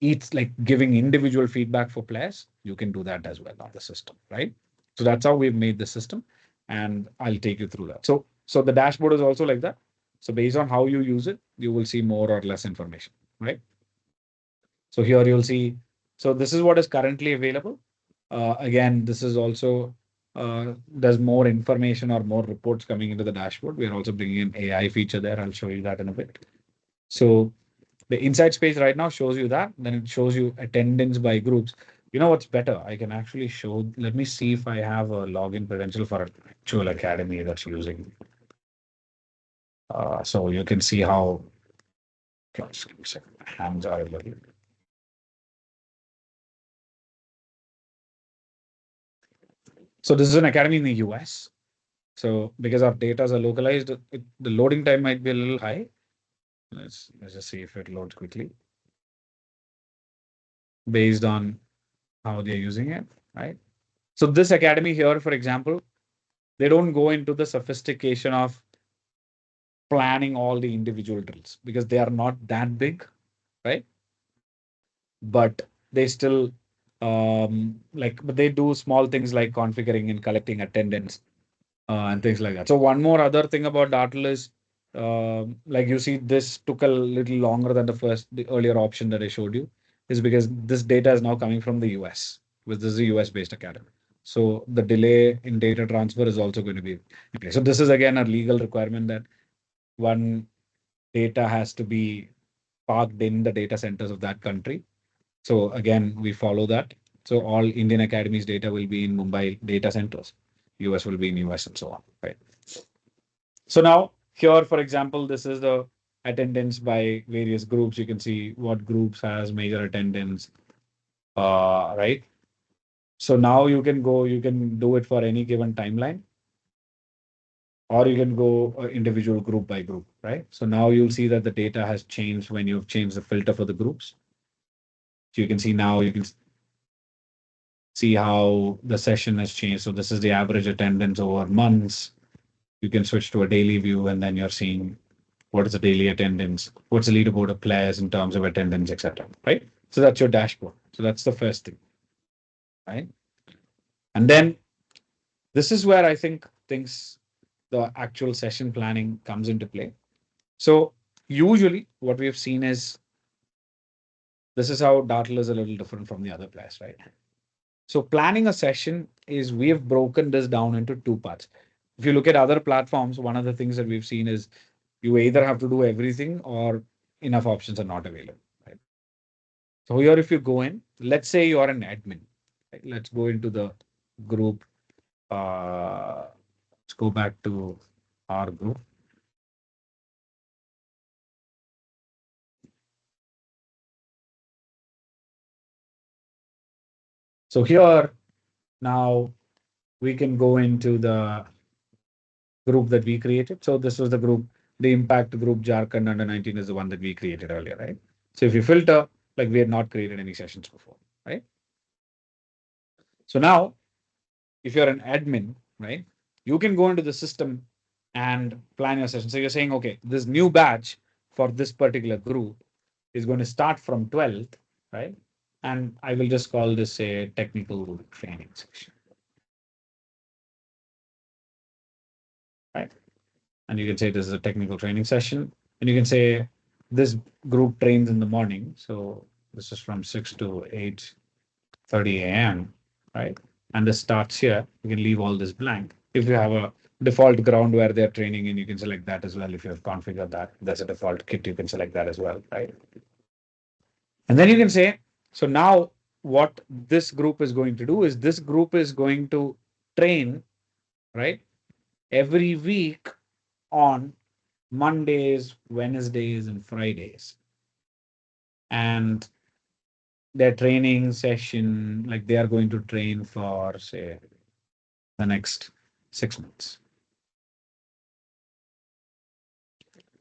each like giving individual feedback for players, you can do that as well on the system, right? So that's how we've made the system, and I'll take you through that. So the dashboard is also like that. So based on how you use it, you will see more or less information, right? So here you'll see. So this is what is currently available. Again, this is also there's more information or more reports coming into the dashboard. We are also bringing in AI feature there. I'll show you that in a bit. So the insights page right now shows you that. Then it shows you attendance by groups. You know what's better? I can actually show. Let me see if I have a login credential for an actual academy that's using. So you can see how. Just give me a second. Hands are a little. So this is an academy in the US. So because our data are localized, the loading time might be a little high. Let's just see if it loads quickly based on how they're using it, right? So this academy here, for example, they don't go into the sophistication of planning all the individual drills because they are not that big, right? But they still but they do small things like configuring and collecting attendance and things like that. So one more other thing about Dartle is like you see this took a little longer than the earlier option that I showed you is because this data is now coming from the US, which this is a US based academy. So the delay in data transfer is also going to be in place. So this is again a legal requirement that one data has to be parked in the data centers of that country. So again, we follow that. So all Indian academies data will be in Mumbai data centers. US will be in US and so on. Right. So now here, for example, this is the attendance by various groups. You can see what groups has major attendance. Right. So now you can do it for any given timeline, or you can go individual group by group, right? So now you'll see that the data has changed when you've changed the filter for the groups. So you can see now you can see how the session has changed. So this is the average attendance over months. You can switch to a daily view and then you're seeing what is the daily attendance, what's the leaderboard of players in terms of attendance, etc. Right? So that's your dashboard. So that's the first thing, right? And then this is where I think things, the actual session planning comes into play. So usually what we have seen is this is how Dartle is a little different from the other players, right? So planning a session is we have broken this down into two parts. If you look at other platforms, one of the things that we've seen is you either have to do everything or enough options are not available. Right? So here, if you go in, let's say you're an admin. Right? Let's go into the group. Let's go back to our group. So here now we can go into the group that we created. So this was the group, the impact group Jharkhand under 19 is the one that we created earlier, right? So if you filter, like we had not created any sessions before, right? So now if you're an admin, right, you can go into the system and plan your session. So you're saying, okay, this new batch for this particular group is going to start from 12th, right? And I will just call this a technical training session, right? And you can say this is a technical training session. And you can say this group trains in the morning. So this is from 6 to 8:30 a.m., right? And this starts here. You can leave all this blank. If you have a default ground where they're training in, you can select that as well. If you have configured that, there's a default kit, you can select that as well, right? And then you can say, so now what this group is going to do is this group is going to train, right? Every week on Mondays, Wednesdays, and Fridays. And their training session, like they are going to train for, say, the next 6 months,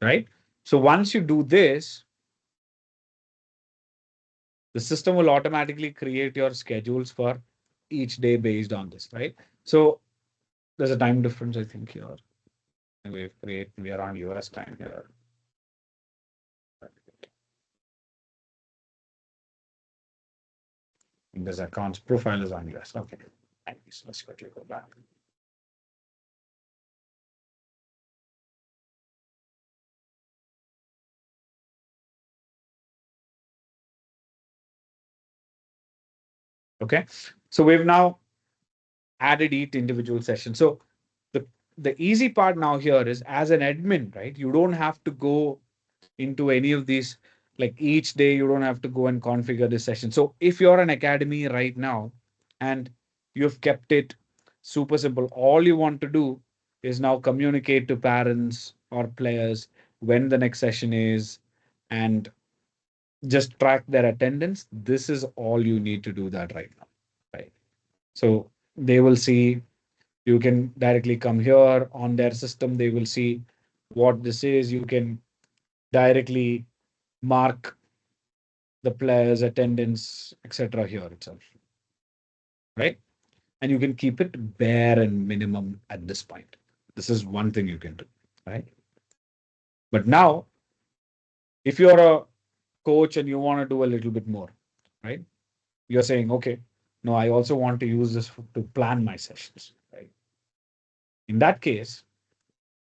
right? So once you do this, the system will automatically create your schedules for each day based on this, right? So there's a time difference, I think, here. We are on US time here. And this account's profile is on US. Okay. So let's quickly go back. Okay. So we've now added each individual session. So the the easy part now here is as an admin, right? You don't have to go into any of these, like each day you don't have to go and configure this session. So if you're an academy right now and you've kept it super simple, all you want to do is now communicate to parents or players when the next session is and just track their attendance. This is all you need to do that right now, right? So they will see, you can directly come here on their system, they will see what this is. You can directly mark the players' attendance, etc. here itself, right? And you can keep it bare and minimum at this point. This is one thing you can do, right? But now, if you're a coach and you want to do a little bit more, right? You're saying, okay, no, I also want to use this to plan my sessions, right? In that case,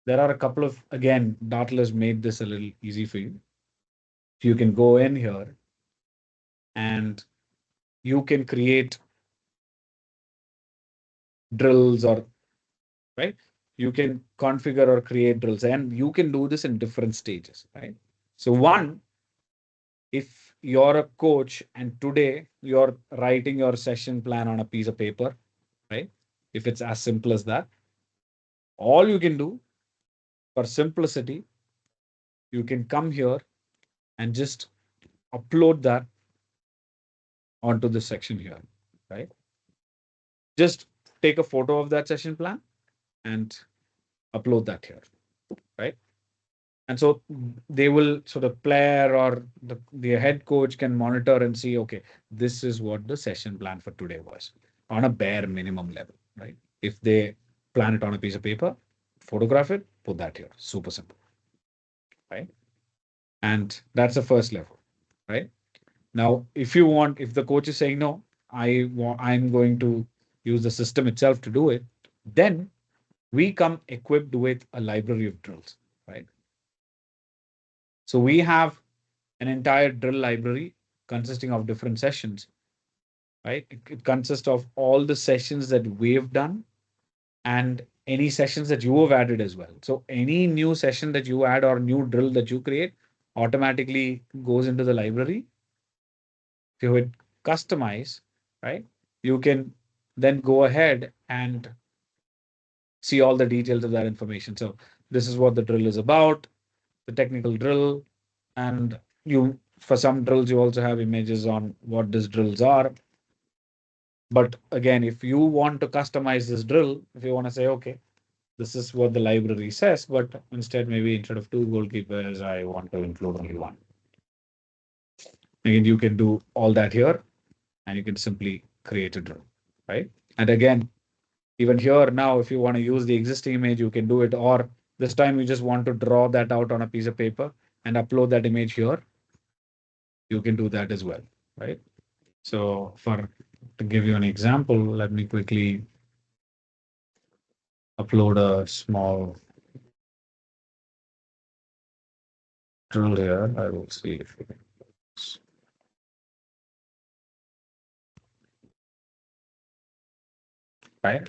there are a couple of, again, Dartle has made this a little easy for you. You can go in here and you can create drills or right? You can configure or create drills and you can do this in different stages, right? So one, if you're a coach and today you're writing your session plan on a piece of paper, right? If it's as simple as that, all you can do for simplicity, you can come here and just upload that onto this section here, right? Just take a photo of that session plan and upload that here, right? And so they will, so the player or the head coach can monitor and see, okay, this is what the session plan for today was on a bare minimum level, right? If they plan it on a piece of paper, photograph it, put that here. Super simple. right? And that's the first level, right? Now, if you want, if the coach is saying no, I'm going to use the system itself to do it, then we come equipped with a library of drills, right? So we have an entire drill library consisting of different sessions, right? It consists of all the sessions that we've done and any sessions that you have added as well. So any new session that you add or new drill that you create automatically goes into the library. If you hit customize, right, you can then go ahead and see all the details of that information. So this is what the drill is about, the technical drill, and you for some drills you also have images on what these drills are. But again, if you want to customize this drill, if you want to say, okay, this is what the library says, but instead, maybe instead of two goalkeepers, I want to include only one. Again, you can do all that here and you can simply create a drill, right? And again, even here now, if you want to use the existing image, you can do it. Or this time you just want to draw that out on a piece of paper and upload that image here, you can do that as well, right? So for to give you an example, let me quickly upload a small drill here. I will see if it works. Right?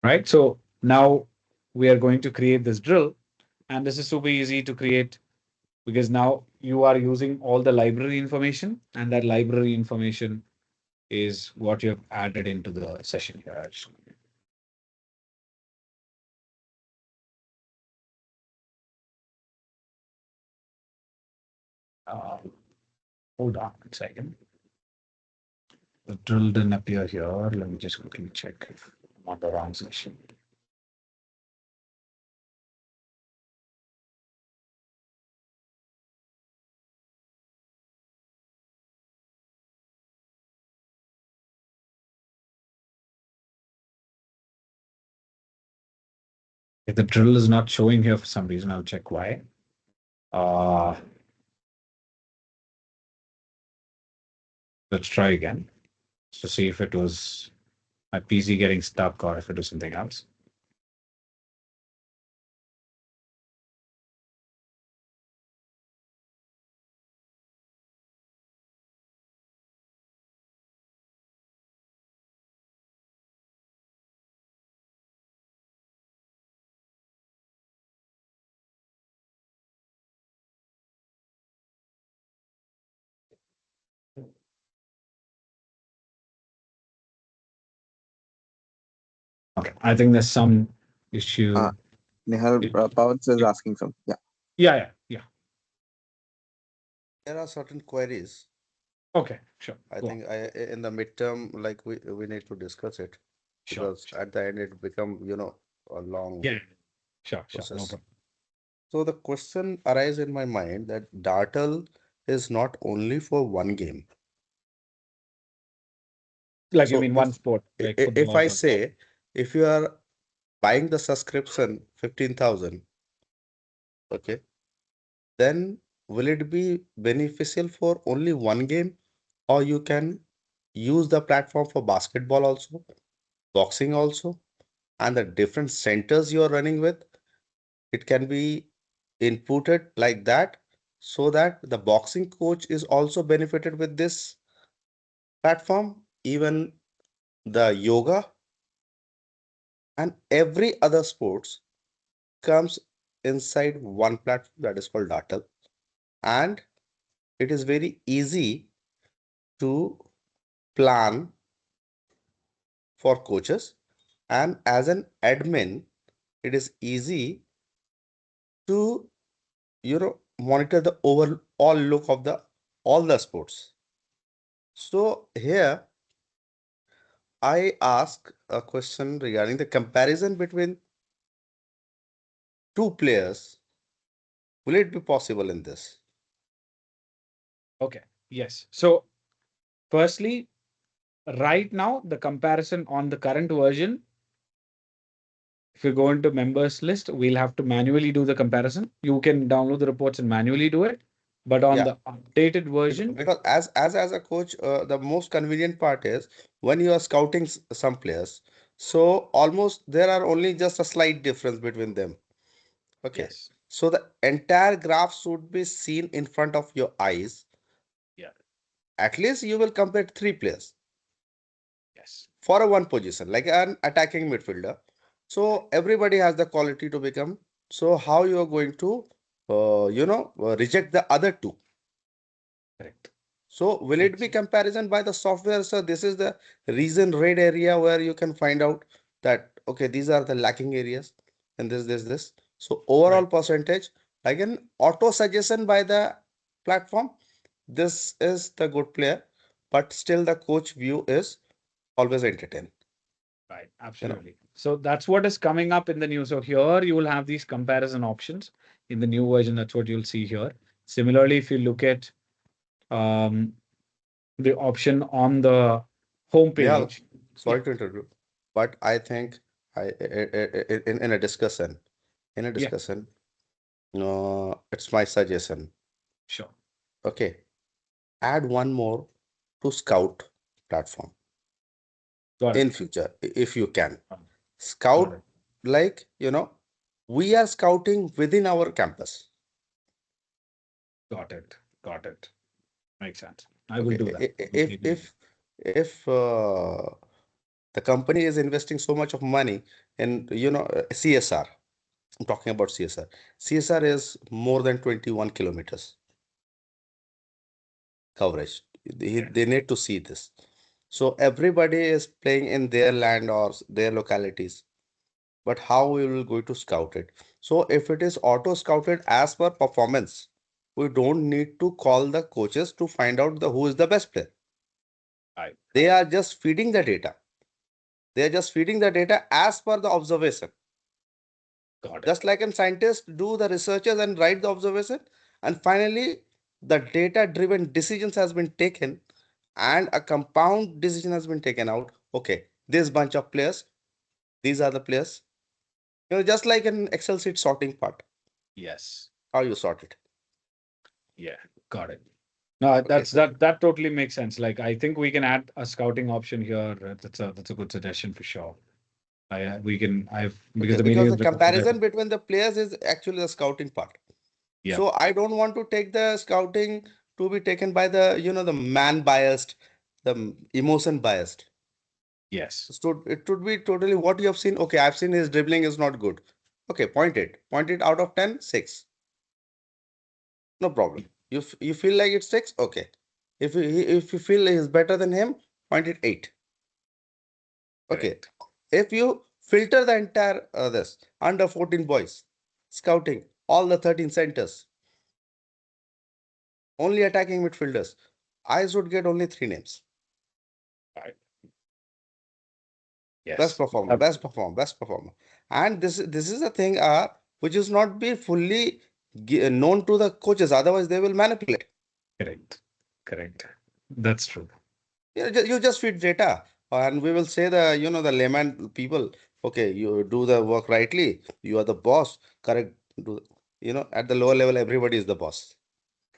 Right. So now we are going to create this drill, and this is super easy to create because now you are using all the library information, and that library information is what you have added into the session here. Uh, Hold on a second. The drill didn't appear here. Let me just quickly check if I'm on the wrong session. If the drill is not showing here for some reason, I'll check why. Uh, let's try again to see if it was my PC getting stuck or if it was something else. Okay, I think there's some Uh, issue. Nihal, Pawan is asking some. Yeah. Yeah, yeah, yeah. There are certain queries. Okay, sure. I Go on. think in the midterm, like we need to discuss it Sure, because sure. at the end it become, a long Yeah, sure, sure. No process. problem. So the question arises in my mind that Dartle is not only for one game. Like you So mean one sport, like if football I or say if you are buying the subscription 15,000, okay, then will it be beneficial for only one game, or you can use the platform for basketball also, boxing also, and the different centers you are running with, it can be inputted like that so that the boxing coach is also benefited with this platform, even the yoga and every other sports comes inside one platform that is called Dartle, and it is very easy to plan for coaches, and as an admin it is easy to monitor the overall look of the all the sports. So here I ask a question regarding the comparison between two players. Will it be possible in this? okay. Yes. So firstly, right now, the comparison on the current version, if you go into members list, we'll have to manually do the comparison. You can download the reports and manually do it. But on Yeah, the updated version, because as a coach, the most convenient part is when you are scouting some players. So almost there are only just a slight difference between them. Okay. yes. So the entire graph should be seen in front of your eyes. Yeah. At least you will compare three players Yes. for a one position, like an attacking midfielder. Right. So everybody has the quality to become. So how you are going to, reject the other two? Correct. So will it Makes be sense. comparison by the software? So this is the reason red area where you can find out that okay, these are the lacking areas, and this. So overall Right. percentage, like an auto suggestion by the platform, this is the good player, but still the coach view is always entertain. Right. You know, Absolutely. So that's what is coming up in the new. So here you will have these comparison options in the new version. That's what you'll see here. Similarly, if you look at um, the option on the home Nihal, page, yeah, sorry to interrupt, but I think in a discussion, in a yeah, discussion, it's my suggestion. sure. Okay, add one more to Scout platform Got in it. future if you can. Got Scout, it. like, we are scouting within our campus. Got it. Got it. Makes sense. I will Okay, do that. We'll take it. if the company is investing so much of money in CSR, I'm talking about CSR. CSR is more than 21 kilometers coverage. Yeah. They need to see this. So everybody is playing in their land or their localities. But how we will go to scout it? So if it is auto scouted as per performance, we don't need to call the coaches to find out the who is the best player. I They are just feeding the data. They are just feeding the data as per the observation. got it. Just like in scientists do the researches and write the observation, and finally the data driven decisions has been taken and a compound decision has been taken out. Okay, this bunch of players, these are the players. Just like an Excel sheet sorting part, Yes. how you sort it. Yeah. Got it. No, Okay, that's so that totally makes sense. Like I think we can add a scouting option here. That's a good suggestion for sure. We can I've because okay, the because meeting the is recorded. comparison between the players is actually the scouting part. Yeah. So I don't want to take the scouting to be taken by the man biased, the emotion biased. Yes. So it would be totally what you have seen. Okay, I've seen his dribbling is not good. Okay, point it. Point it out of 10, 6. No problem. You feel like it's 6, okay. If you feel he's better than him, point it 8. Okay. Correct. If you filter the entire this under 14 boys, scouting all the 13 centers, only attacking midfielders, I should get only 3 names. Right. Best Yes. performer, best performer, best performer. And this is a thing which is not be fully known to the coaches. Otherwise, they will manipulate. Correct. Correct. That's true. You just feed data, and we will say the layman people. Okay, you do the work rightly. You are the boss. Correct. Do at the lower level, everybody is the boss.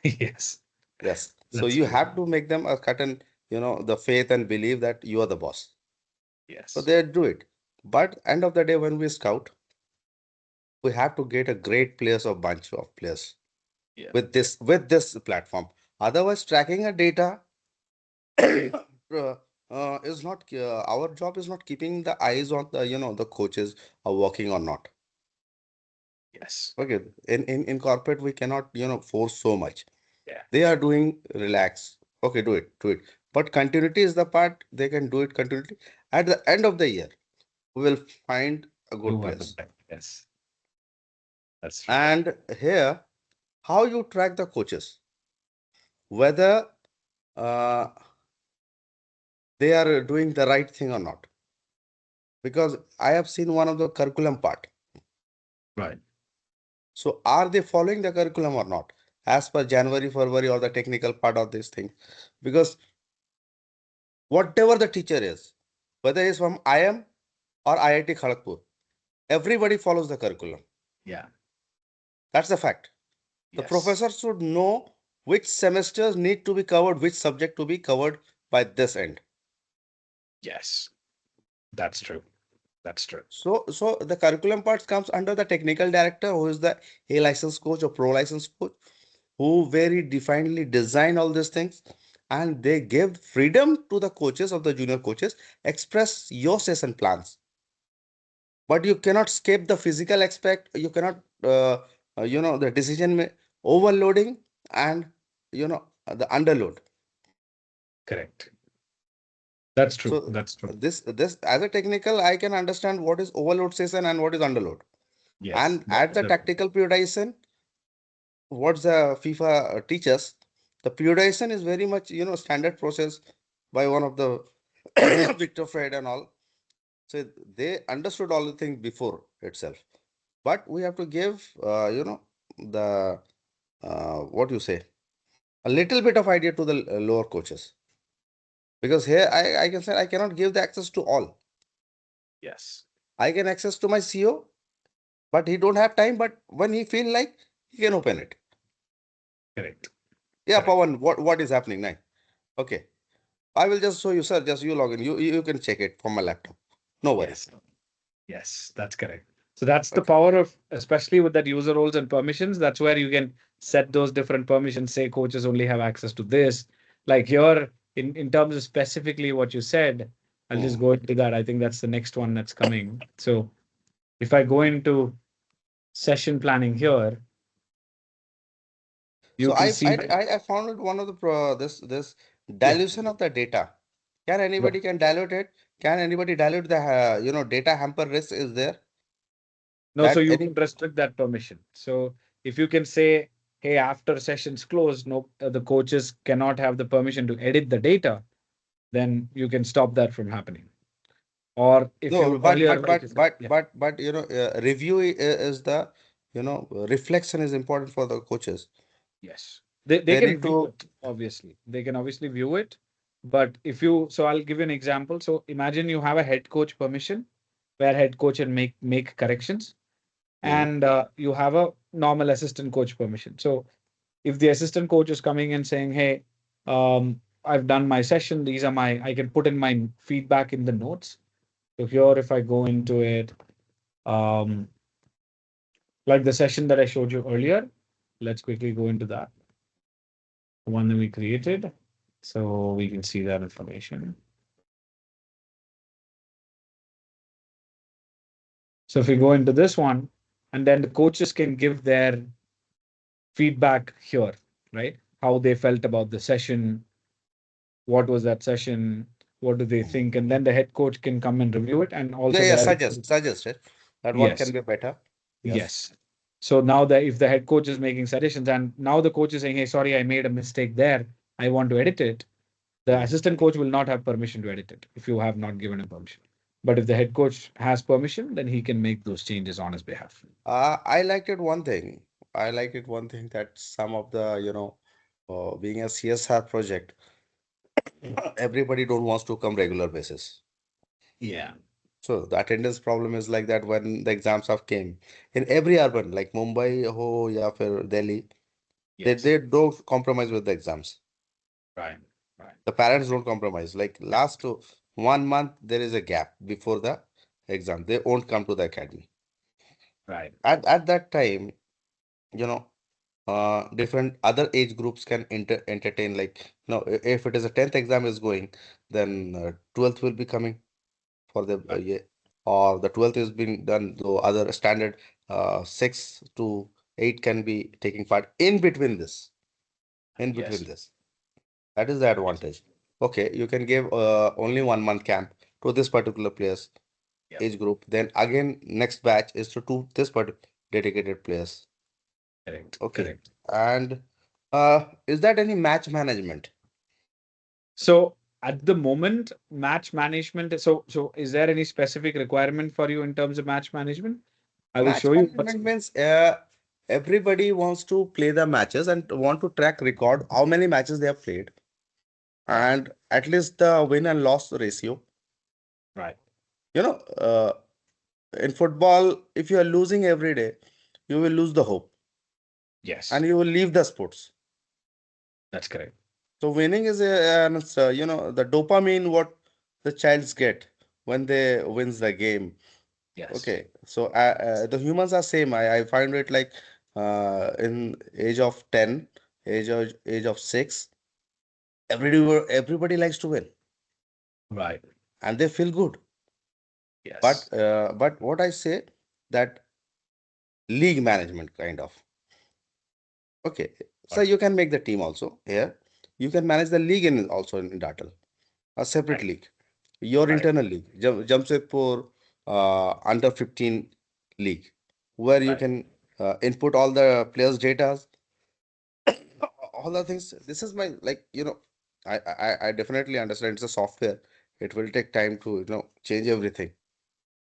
Yes. Yes. So That's you true. have to make them a certain the faith and believe that you are the boss. So Yes. they do it. But end of the day, when we scout, we have to get a great players or bunch of players Yeah. with this platform. Otherwise, tracking a data is not our job is not keeping the eyes on the coaches are working or not. Yes. Okay, in corporate we cannot force so much. Yeah. They are doing relax. Okay, do it. But continuity is the part they can do it continuity. At the end of the year, we will find a good You are the place. best. Yes. That's true. And here, how you track the coaches, whether uh, they are doing the right thing or not. Because I have seen one of the curriculum part. Right. So are they following the curriculum or not? As per January, February, or the technical part of this thing? Because whatever the teacher is, whether he's from IM or IIT Kharagpur, everybody follows the curriculum. Yeah. That's the fact. The Yes. professor should know which semesters need to be covered, which subject to be covered by this end. Yes. That's true. That's true. So the curriculum part comes under the technical director, who is the A license coach or pro license coach, who very definedly design all these things, and they give freedom to the coaches of the junior coaches, express your session plans. But you cannot escape the physical aspect. You cannot, the overloading and the underload. Correct. That's true. So That's true. this as a technical, I can understand what is overload session and what is underload. Yes. And at the tactical periodization, what's the FIFA teaches, the periodization is very much standard process by one of the Victor Fred and all. So they understood all the things before itself. But we have to give the what you say, a little bit of idea to the lower coaches, because here I can say I cannot give the access to all. Yes. I can access to my CO, but he don't have time. But when he feel like, he can open it. Correct. Yeah, Correct. Pawan, what is happening now? Okay, I will just show you, sir. Just you log in. You can check it from my laptop. No worries. Yes. Yes, that's correct. So that's the Okay. power of, especially with that user roles and permissions. That's where you can set those different permissions. Say coaches only have access to this. Like here, in terms of specifically what you said, I'll just Hmm. go into that. I think that's the next one that's coming. So if I go into session planning here, you So can see. I found it one of the this Yeah. dilution of the data. Can Right. anybody can dilute it? Can anybody dilute the data hamper risk is there? No, so That you any can restrict that permission. So if you can say, hey, after sessions closed, no, the coaches cannot have the permission to edit the data, then you can stop that from happening. Or if no, you but earlier, but like you but said, but yeah, but but review is the reflection is important for the coaches. yes, they They can need view to. it, obviously. They can obviously view it. But if you, so I'll give you an example. So imagine you have a head coach permission where head coach can make corrections, Mhm. and you have a normal assistant coach permission. So if the assistant coach is coming and saying, hey, I've done my session, these are my, I can put in my feedback in the notes. So here, if I go into it, um, like the session that I showed you earlier, let's quickly go into that, the one that we created. So we can see that information. So if we go into this one, and then the coaches can give their feedback here, right? How they felt about the session, what was that session, what do they Mhm. think, and then the head coach can come and review it. And Yeah, also yeah, there, suggest it that what can yes, be better. Yes. yes. So now that if the head coach is making suggestions and now the coach is saying, hey, sorry, I made a mistake there, I want to edit it, the Mhm. assistant coach will not have permission to edit it if you have not given him permission. But if the head coach has permission, then he can make those changes on his behalf. I liked it one thing. I liked it one thing that some of the, being a CSR project, everybody don't wants to come regular basis. Yeah. So the attendance problem is like that when the exams have came in every urban like Mumbai, ho, yeah, for Delhi, Yes. they don't compromise with the exams. Right. Right. The parents don't compromise. Like last 1 month, there is a gap before the exam. They won't come to the academy. Right. At that time, you know, different other age groups can entertain like if it is a 10th exam is going, then 12th will be coming for the Right. year, or the 12th is being done, so other standard 6 to 8 can be taking part in between this, in between Yes. this. That is the Yes. advantage. Okay, you can give only 1 month camp to this particular players Yep. age group, then again next batch is to this particular dedicated players. Correct. Okay, Correct. and is that any match management? So at the moment, match management. So is there any specific requirement for you in terms of match management? I will Match show you. management means everybody wants to play the matches and want to track record how many matches they have played. Right. and at least the win and loss ratio. Right. You know, in football, if you are losing every day, you will lose the hope Yes. and you will leave the sports. That's correct. So winning is the dopamine what the childs get when they wins the game. Yes. Okay, so the humans are same. I find it like in age of 10, age of 6, everybody likes to win Right. and they feel good. Yes. But what I say that league management kind of. Okay, so Got it. you can make the team also here. You can manage the league in also in Dartle, a separate Right. league, your Right. internal league, Jamshedpur under 15 league, where you Right. can input all the players' data, all the things. This is my like I definitely understand it's a software. It will take time to change everything.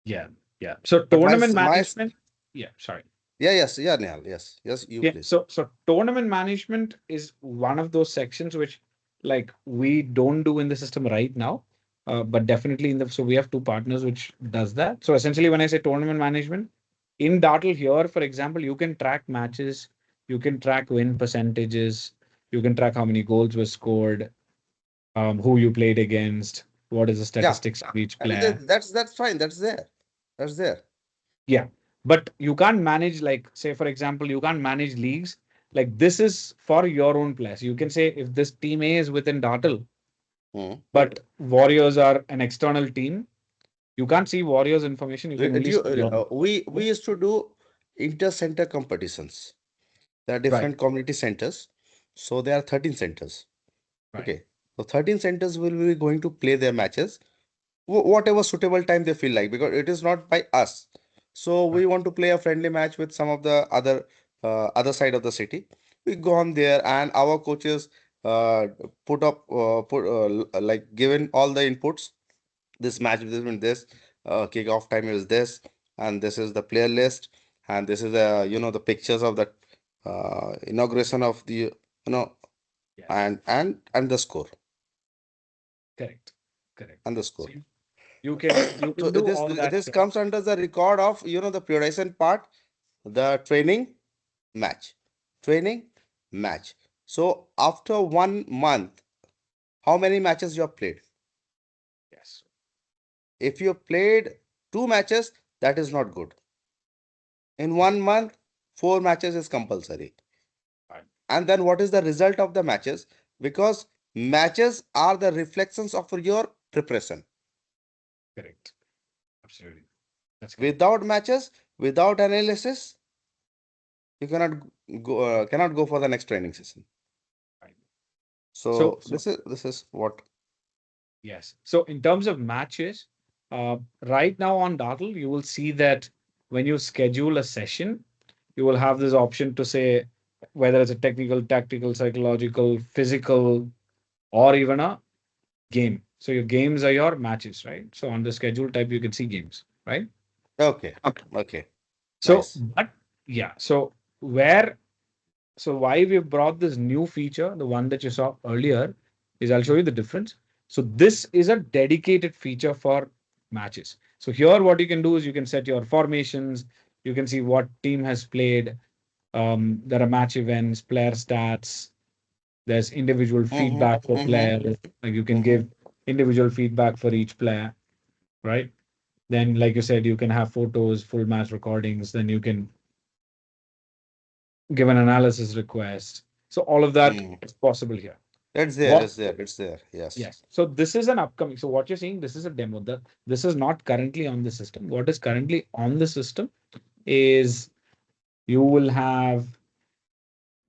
Yeah. Yeah. So But tournament management. Yeah. Sorry. yeah, yes, yeah, Nihal, yes, you Yeah. please. So tournament management is one of those sections which like we don't do in the system right now. But definitely in the so we have two partners which does that. So essentially when I say tournament management, in Dartle here, for example, you can track matches, you can track win percentages, you can track how many goals were scored, who you played against, what is the Yeah, statistics of each and player. that's fine. That's there. That's there. Yeah. But you can't manage, like, say, for example, you can't manage leagues. Like, this is for your own players. You can say if this team A is within Dartle, Hmm. but Warriors are an external team, you can't see Warriors information. You can only see your. We used to do inter-center competitions. There are Right, different community centers, so there are 13 centers. right, Okay, so 13 centers will be going to play their matches whatever suitable time they feel like because it is not by us. So we right. want to play a friendly match with some of the other side of the city. We go on there and our coaches uh, put like given all the inputs. This match between this kickoff time is this, and this is the player list, and this is the the pictures of the inauguration of the Yes, and the score correct, correct. and the So score. you So can do this all that this here. comes under the record of the periodization part, the match, training match. So after 1 month, how many matches you have played? Yes, If you played 2 matches, that is not good. In correct. 1 month, 4 matches is compulsory. Right, And then what is the result of the matches? Because matches are the reflections of your preparation. correct. Absolutely, that's correct. Without matches, without analysis, you cannot go for the next training session. Right. So So this is what. yes. So in terms of matches, right now on Dartle, you will see that when you schedule a session, you will have this option to say whether it's a technical, tactical, psychological, physical, or even a game. So your games are your matches, right? So on the schedule type, you can see games, right? Okay, Okay. okay, So, nice. but yeah, so where so why we brought this new feature, the one that you saw earlier, is I'll show you the difference. So this is a dedicated feature for matches. So here, what you can do is you can set your formations. You can see what team has played. There are match events, player stats. There's individual Mm-hmm, feedback for mm-hmm, players. Like you can mm-hmm, give individual feedback for each player, right? Then, like you said, you can have photos, full match recordings. Then you can give an analysis request. So all of that mm. is possible here. It's there, What? it's there, it's there. Yes. Yes. So this is an upcoming. So what you're seeing, this is a demo. This is not currently on the system. What is currently on the system is you will have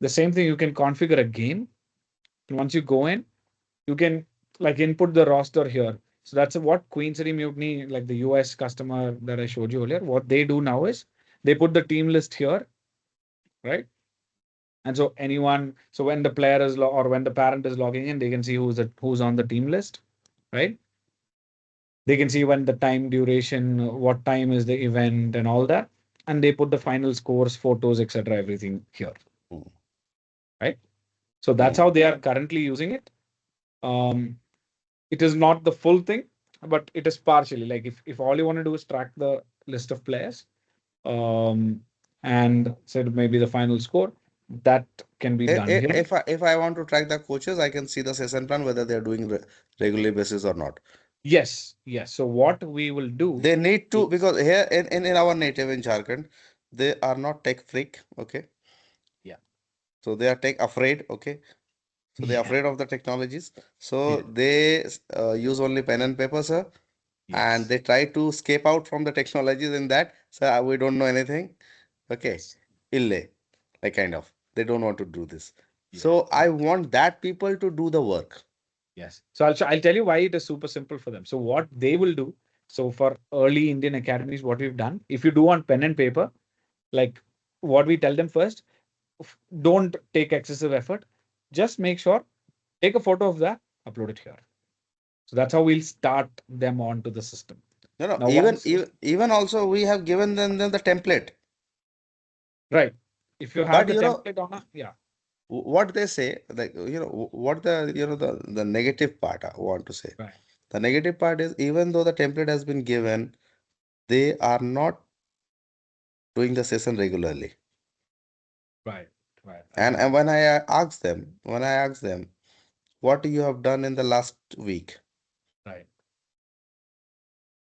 the same thing. You can configure a game. And once you go in, you can like input the roster here. So that's what Queen City Mutiny, like the US customer that I showed you earlier, what they do now is they put the team list here, right? And so anyone, so when the player is or when the parent is logging in, they can see who's on the team list, right? They can see when the time duration, what time is the event, and all that, and they put the final scores, photos, etc., everything here, Mm, right? So that's mm, how they are currently using it. Um, it is not the full thing, but it is partially. Like if all you want to do is track the list of players, um, and said maybe the final score, that can be done here. If I want to track the coaches, I can see the session plan whether they are doing regular basis or not. Yes, yes. So what we will do They need to, is, because here in our native in Jharkhand, they are not tech freak. Okay, yeah, so they are tech afraid. Okay, so they are yeah, afraid of the technologies. So yeah, they use only pen and paper, sir, and yes, they try to escape out from the technologies in that. So we don't know anything. Okay, yes, ille, like kind of. They don't want to do this. yeah, So I yeah. want that people to do the work. Yes. So I'll tell you why it is super simple for them. So what they will do. So for early Indian academies, what we've done, if you do on pen and paper, like what we tell them first, don't take excessive effort. Just make sure, take a photo of that, upload it here. So that's how we'll start them onto the system. Now Even once, even also we have given them the template. right, if you have But the template on a, yeah, what they say, like what the the negative part I want to say. right, The negative part is, even though the template has been given, they are not doing the session regularly. right, right. I And agree. when I ask them, what you have done in the last week? Right.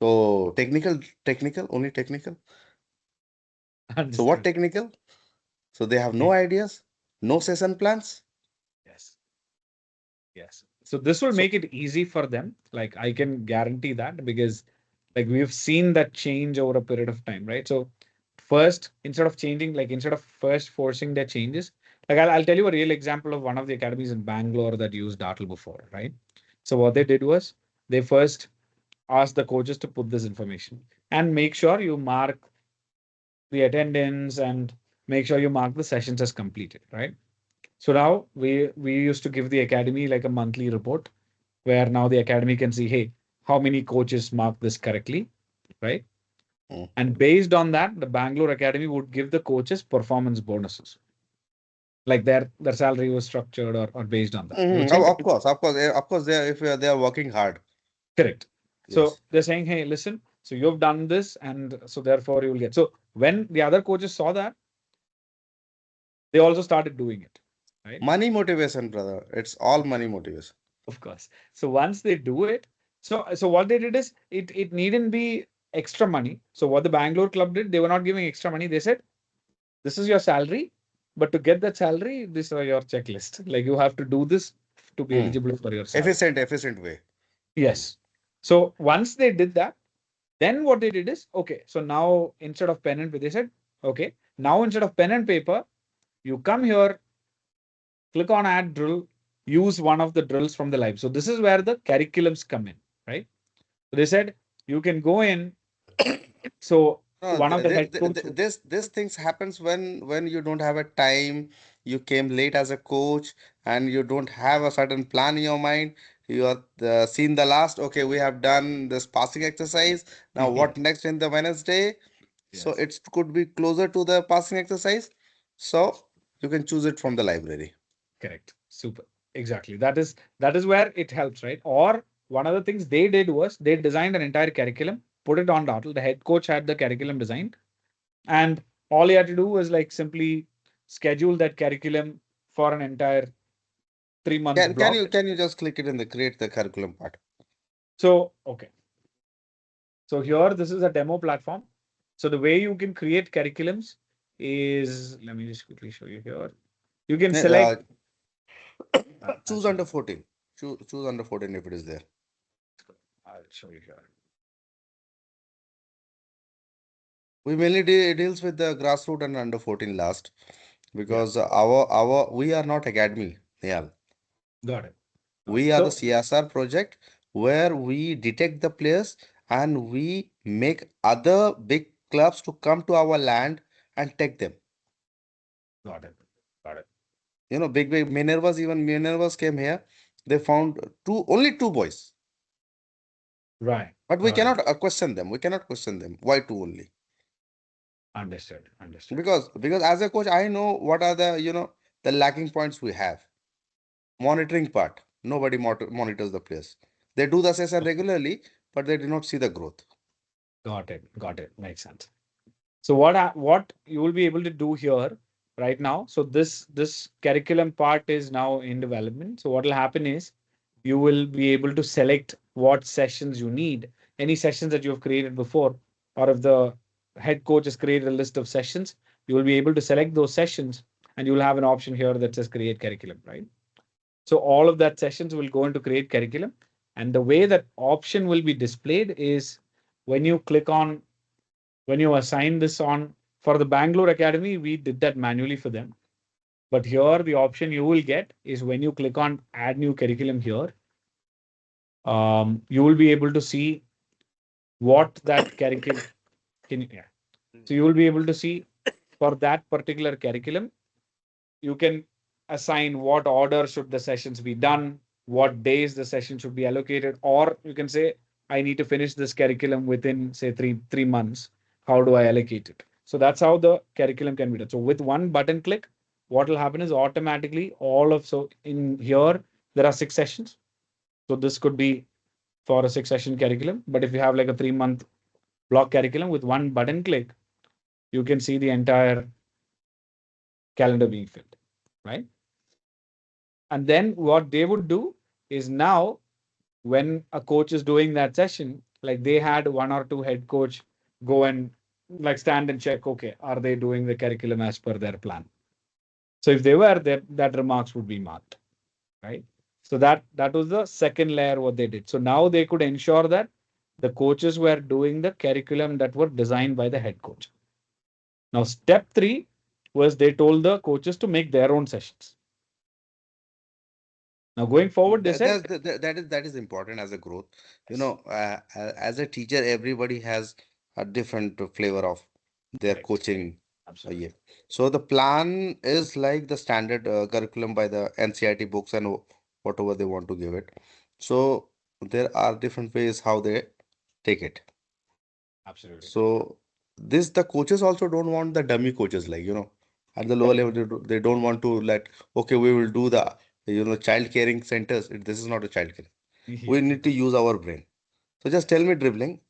So technical, only technical. So what Understood. technical? So they have no Yeah. ideas, no session plans. Yes. Yes. So this will So make it easy for them. Like I can guarantee that because like we've seen that change over a period of time, right? So first, instead of changing, like instead of first forcing their changes, like I'll tell you a real example of one of the academies in Bangalore that used Dartle before, right? So what they did was they first asked the coaches to put this information and make sure you mark the attendance and make sure you mark the sessions as completed, right? So now we used to give the academy like a monthly report where now the academy can see, hey, how many coaches marked this correctly, right? mm, And based on that, the Bangalore Academy would give the coaches performance bonuses. Like their salary was structured or based on that. They would say, of course, they are, if they are working hard. correct. So Yes. they're saying, hey, listen, so you've done this, and so therefore you will get. So when the other coaches saw that, they also started doing it, right? Money motivation, brother. It's all money motivation. Of course. So once they do it, so what they did is it needn't be extra money. So what the Bangalore club did, they were not giving extra money. They said, this is your salary, but to get that salary, this is your checklist. Like you have to do this to be Hmm. eligible for your salary. Efficient way. Hmm. Yes. So once they did that, then what they did is, okay, so now instead of pen and paper, they said, okay, now instead of pen and paper, you come here, click on add drill, use one of the drills from the live. So this is where the curriculums come in, right? So they said you can go in. So No, one of the head coach, this things happens when you don't have a time, you came late as a coach, and you don't have a certain plan in your mind. You are seen the last. Okay, we have done this passing exercise. Now yeah, what next in the Wednesday? So yes, it could be closer to the passing exercise. So you can choose it from the library. correct. Super. Exactly. That is where it helps, right? Or one of the things they did was they designed an entire curriculum, put it on Dartle. The head coach had the curriculum designed, and all he had to do was like simply schedule that curriculum for an entire 3 months block. Can you just click it in the create the curriculum part? So okay. So here this is a demo platform. So the way you can create curriculums is, let me just quickly show you here. You can Uh, select. I'll choose show under you. 14. Choose under 14 if it is there. I'll show you here. We mainly deals with the grassroots and under 14 last, Yeah, because our we are not academy, Nehal. got it. Got it. We are the So CSR project where we detect the players and we make other big clubs to come to our land and take them. got it. Got it. Big Minervas came here. They found only two boys, Right. but we Got it. cannot question them. We cannot question them. Why two only? Understood. Understood. Because as a coach, I know what are the lacking points we have. Monitoring part. Nobody monitors the players. They do the session regularly, but they do not see the growth. Got it. Got it. Makes sense. So what you will be able to do here right now. So this curriculum part is now in development. So what will happen is you will be able to select what sessions you need. Any sessions that you have created before, or if the head coach has created a list of sessions, you will be able to select those sessions, and you will have an option here that says create curriculum, right? So all of that sessions will go into create curriculum, and the way that option will be displayed is when you click on when you assign this on for the Bangalore Academy, we did that manually for them. But here, the option you will get is when you click on add new curriculum here, you will be able to see what that curriculum can. Yeah. So you will be able to see for that particular curriculum, you can assign what order should the sessions be done, what days the session should be allocated, or you can say, I need to finish this curriculum within say three months. How do I allocate it? So that's how the curriculum can be done. So with one button click, what will happen is automatically all of so in here there are 6 sessions. So this could be for a 6 session curriculum. But if you have like a 3 month block curriculum with one button click, you can see the entire calendar being filled, right? And then what they would do is now when a coach is doing that session, like they had one or two head coach go and like stand and check, okay, are they doing the curriculum as per their plan? So if they were, that remarks would be marked, right? So that was the second layer what they did. So now they could ensure that the coaches were doing the curriculum that were designed by the head coach. Now step three was they told the coaches to make their own sessions. Now going forward, they said That is important as a growth. As a teacher, everybody has a different flavor of their correct, coaching. absolutely. Yeah. So the plan is like the standard curriculum by the NCRT books and whatever they want to give it. So there are different ways how they take it. Absolutely. So this the coaches also don't want the dummy coaches, like at the lower Correct. level they don't want to let, okay, we will do the child caring centers. This is not a child care. We Yeah, need to use our brain. So just tell me dribbling,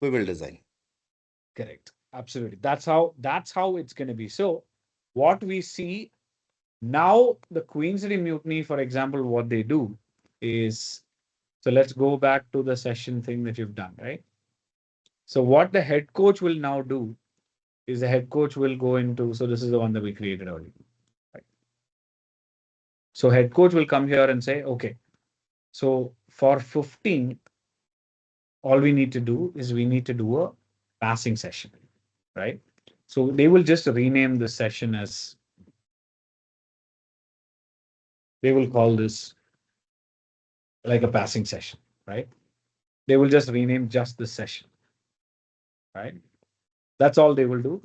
we will design. correct. Absolutely. That's how it's going to be. So what we see now, the Queen City Mutiny, for example, what they do is so let's go back to the session thing that you've done, right? So what the head coach will now do is the head coach will go into so this is the one that we created earlier. Right? So head coach will come here and say, okay, so for 15, all we need to do is we need to do a passing session, right? So they will just rename the session as they will call this like a passing session, right? They will just rename just the session, right? That's all they will do.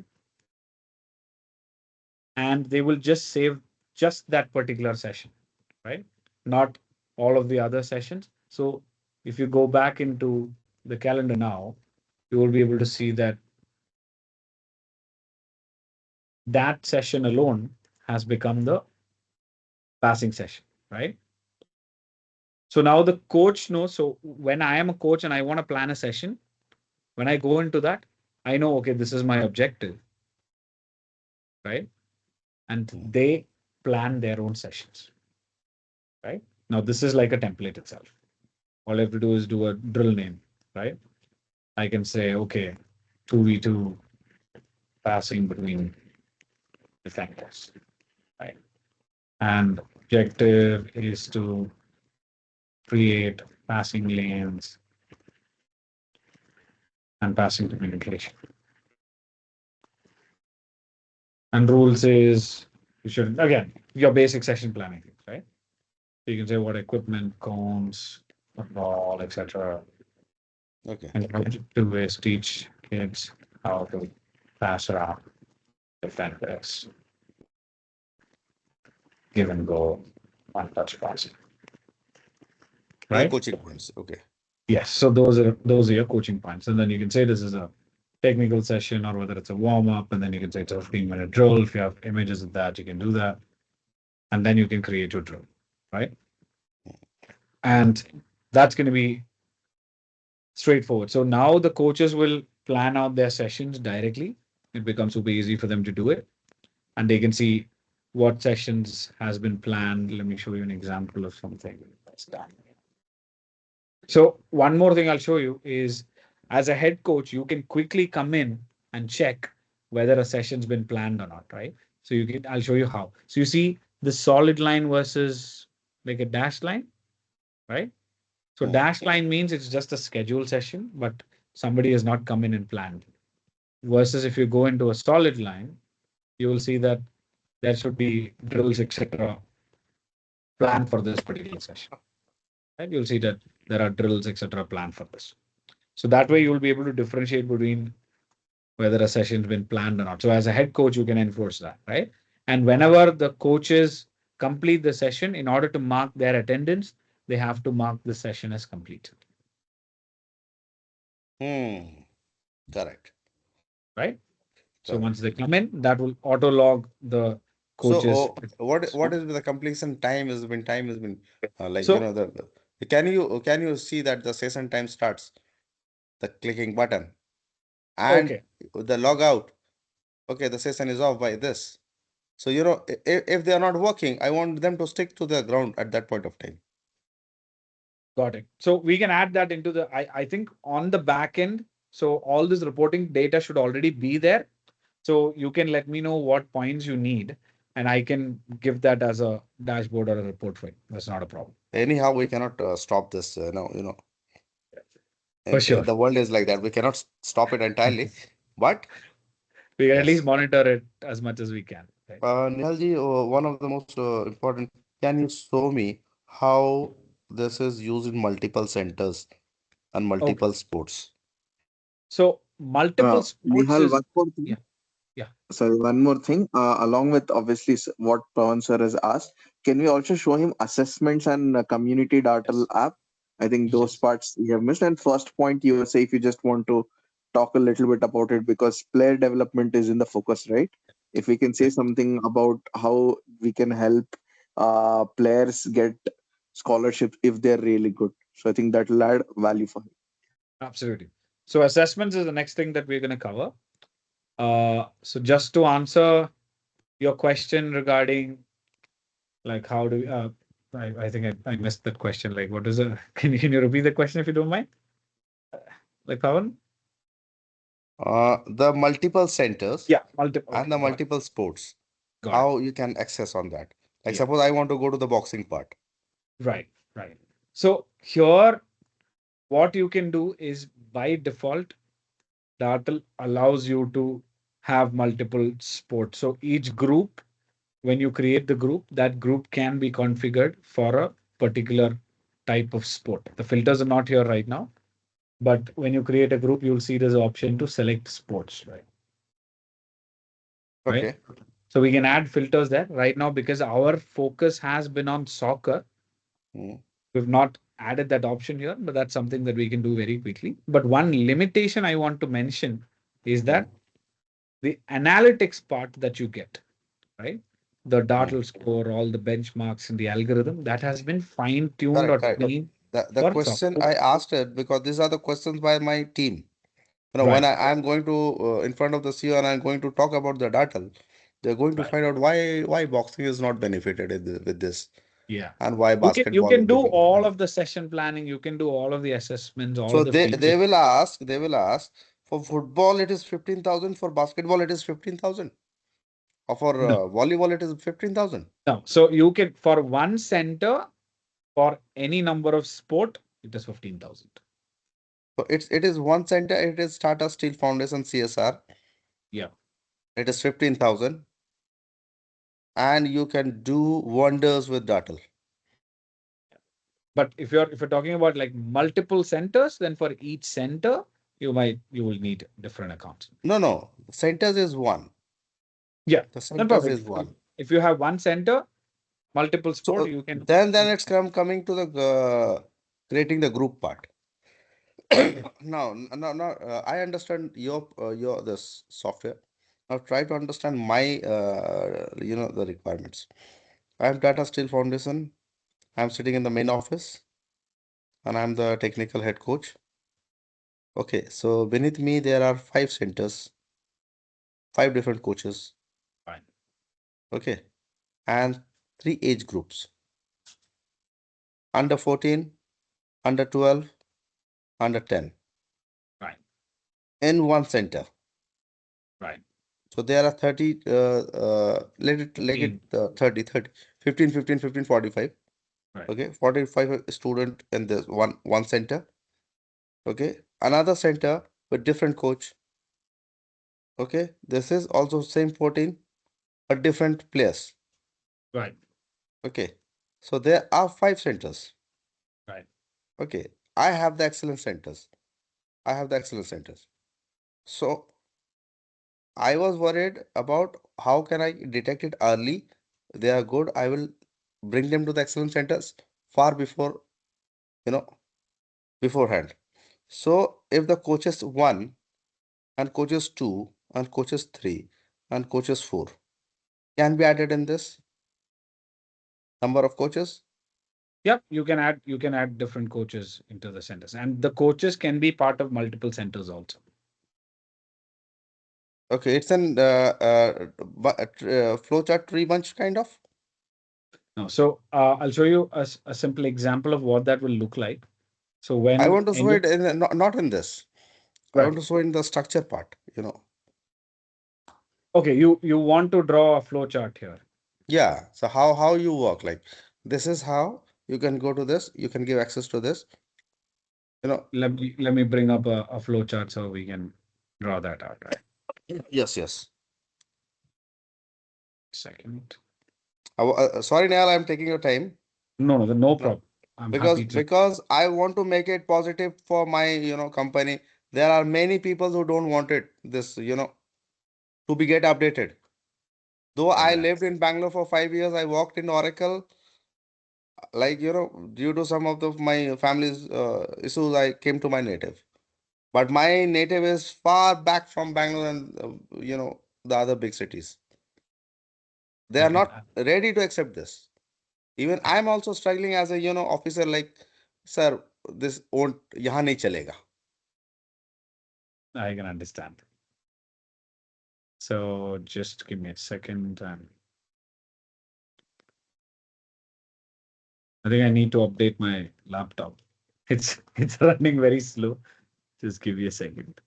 And they will just save just that particular session, right? Not all of the other sessions. So if you go back into the calendar now, you will be able to see that that session alone has become the passing session, right? So now the coach knows. So when I am a coach and I want to plan a session, when I go into that, I know, okay, this is my objective, right? And Mm. they plan their own sessions, right? Now, this is like a template itself. All I have to do is do a drill name, right? I can say, okay, 2v2 passing between defenders, right? And objective is to create passing lanes and passing communication. And rules is you should again your basic session planning, right? So you can say what equipment, cones, ball, etc. Okay. And objective is teach kids how to pass around defenders, give and go, one touch passing, The right? coaching points. Okay. Yes. So those are your coaching points, and then you can say this is a technical session or whether it's a warm up, and then you can say it's a 15-minute drill. If you have images of that, you can do that, and then you can create your drill, right? And that's going to be straightforward. So now the coaches will plan out their sessions directly. It becomes super easy for them to do it, and they can see what sessions has been planned. Let me show you an example of something that's done. So one more thing I'll show you is, as a head coach, you can quickly come in and check whether a session's been planned or not, right? So you can, I'll show you how. So you see the solid line versus like a dashed line, right? So Hmm. dashed line means it's just a scheduled session, but somebody has not come in and planned. Versus if you go into a solid line, you will see that there should be drills, etc., planned for this particular session. Right? You'll see that there are drills, etc., planned for this. So that way you'll be able to differentiate between whether a session's been planned or not. So as a head coach, you can enforce that, right? And whenever the coaches complete the session, in order to mark their attendance, they have to mark the session as completed, Hmm. Correct. right? So Correct. once they come in, that will auto log the So, coaches. what is the completion time has been like So can you see that the session time starts the clicking button and okay, the log out. Okay, the session is off by this. So if they are not working, I want them to stick to the ground at that point of time. got it. So we can add that into the, I think on the back end. So all this reporting data should already be there. So you can let me know what points you need, and I can give that as a dashboard or a report for you. That's not a problem. Anyhow, we cannot stop this. For And sure. the world is like that. We cannot stop it entirely. But We can at least yes, monitor it as much as we can. Right. Nihalji, one of the most important. Can you show me how this is used in multiple centers and Okay. multiple sports? So multiple sports Nihal, is, one more thing. yeah, yeah, Sorry, one more thing. Along with obviously what Pawan sir has asked, can we also show him assessments and community Dartle yes, app? I think those yes. parts we have missed. And first point you were say if you just want to talk a little bit about it because player development is in the focus, right? If we can say something about how we can help players get scholarships if they're really good. So I think that will add value for him. Absolutely. So assessments is the next thing that we're going to cover. So just to answer your question regarding like how do I think I missed that question. Like what is it? Can you repeat the question if you don't mind? Like Pawan? The multiple centers Yeah, multiple. and Okay, the got it. multiple sports, Got it. how you can access on that. Like Yeah, suppose I want to go to the boxing part. right, right. So here, what you can do is by default, Dartle allows you to have multiple sports. So each group, when you create the group, that group can be configured for a particular type of sport. The filters are not here right now, but when you create a group, you'll see there's an option to select sports, right? Right. Okay. So we can add filters there right now because our focus has been on soccer. Mm, We've not added that option here, but that's something that we can do very quickly. But one limitation I want to mention is mm, that the analytics part that you get, right? The mm. Dartle score, all the benchmarks and the algorithm that has been fine tuned Correct, or correct. trained The for question soccer. I asked it because these are the questions by my team. When Right. I'm going to in front of the CEO and I'm going to talk about the data, they're going to Right. find out why boxing is not benefited with this Yeah. and why You basketball can will be do benefited. all of the session planning, you can do all of the assessments, all So of the they feedback. will ask for football it is 15,000, for basketball it is 15,000, or for No, volleyball it is 15,000. no. So you can for one center for any number of sport, it is 15,000. So it is one center, it is Tata Steel Foundation CSR, Yeah. it is 15,000, and you can do wonders with data. But if you're talking about like multiple centers, then for each center, you will need different accounts. No, no, centers is one. Yeah, The then centers perfect. is one. If you have one center, multiple So sport, you can. then it's coming to the creating the group part. Now, I understand your this software. Now try to understand my the requirements. I am Tata Steel Foundation. I am sitting in the main office. and I'm the technical head coach. Okay, so beneath me there are five centers, five different coaches. Fine. Okay, and three age groups: under 14, under 12, under 10 Right. in one center. Right. So there are 30, let it 15. 30, 30, 15, 15, 15, 45. Right. Okay, 45 student in this one center. Okay, another center with different coach. Okay, this is also same 14, but different players. Right. Okay, so there are five centers. Right. Okay, I have the excellent centers. I have the excellent centers. So I was worried about how can I detect it early. They are good. I will bring them to the excellent centers far before, you know, beforehand. So if the coaches one and coaches two and coaches three and coaches four can be added in this number of coaches. Yep. You can add different coaches into the centers, and the coaches can be part of multiple centers also. Okay, it's an flowchart tree bunch kind of. No. So I'll show you a simple example of what that will look like. So I when want to show any it in not in this. I want right. to show in the structure part, you know. Okay, you want to draw a flow chart here. Yeah. So how you work like this is how you can go to this. You can give access to this. You know. Let me bring up a flow chart so we can draw that out, right? Yes, yes. Second. Sorry, Neil, I'm taking your time. No, no No, problem. I'm because happy to. because I want to make it positive for my company. There are many people who don't want it this to be get updated. Though I I can lived in Bangalore for 5 years, I worked in Oracle. Like due to some of my family's issues, I came to my native. But my native is far back from Bangalore and the other big cities. They I are can not ready to accept this. Even I'm also struggling as a officer. Like, sir, this won't यहाँ नहीं चलेगा. I can understand. So just give me a second, and I think I need to update my laptop. It's running very slow. Just give me a second.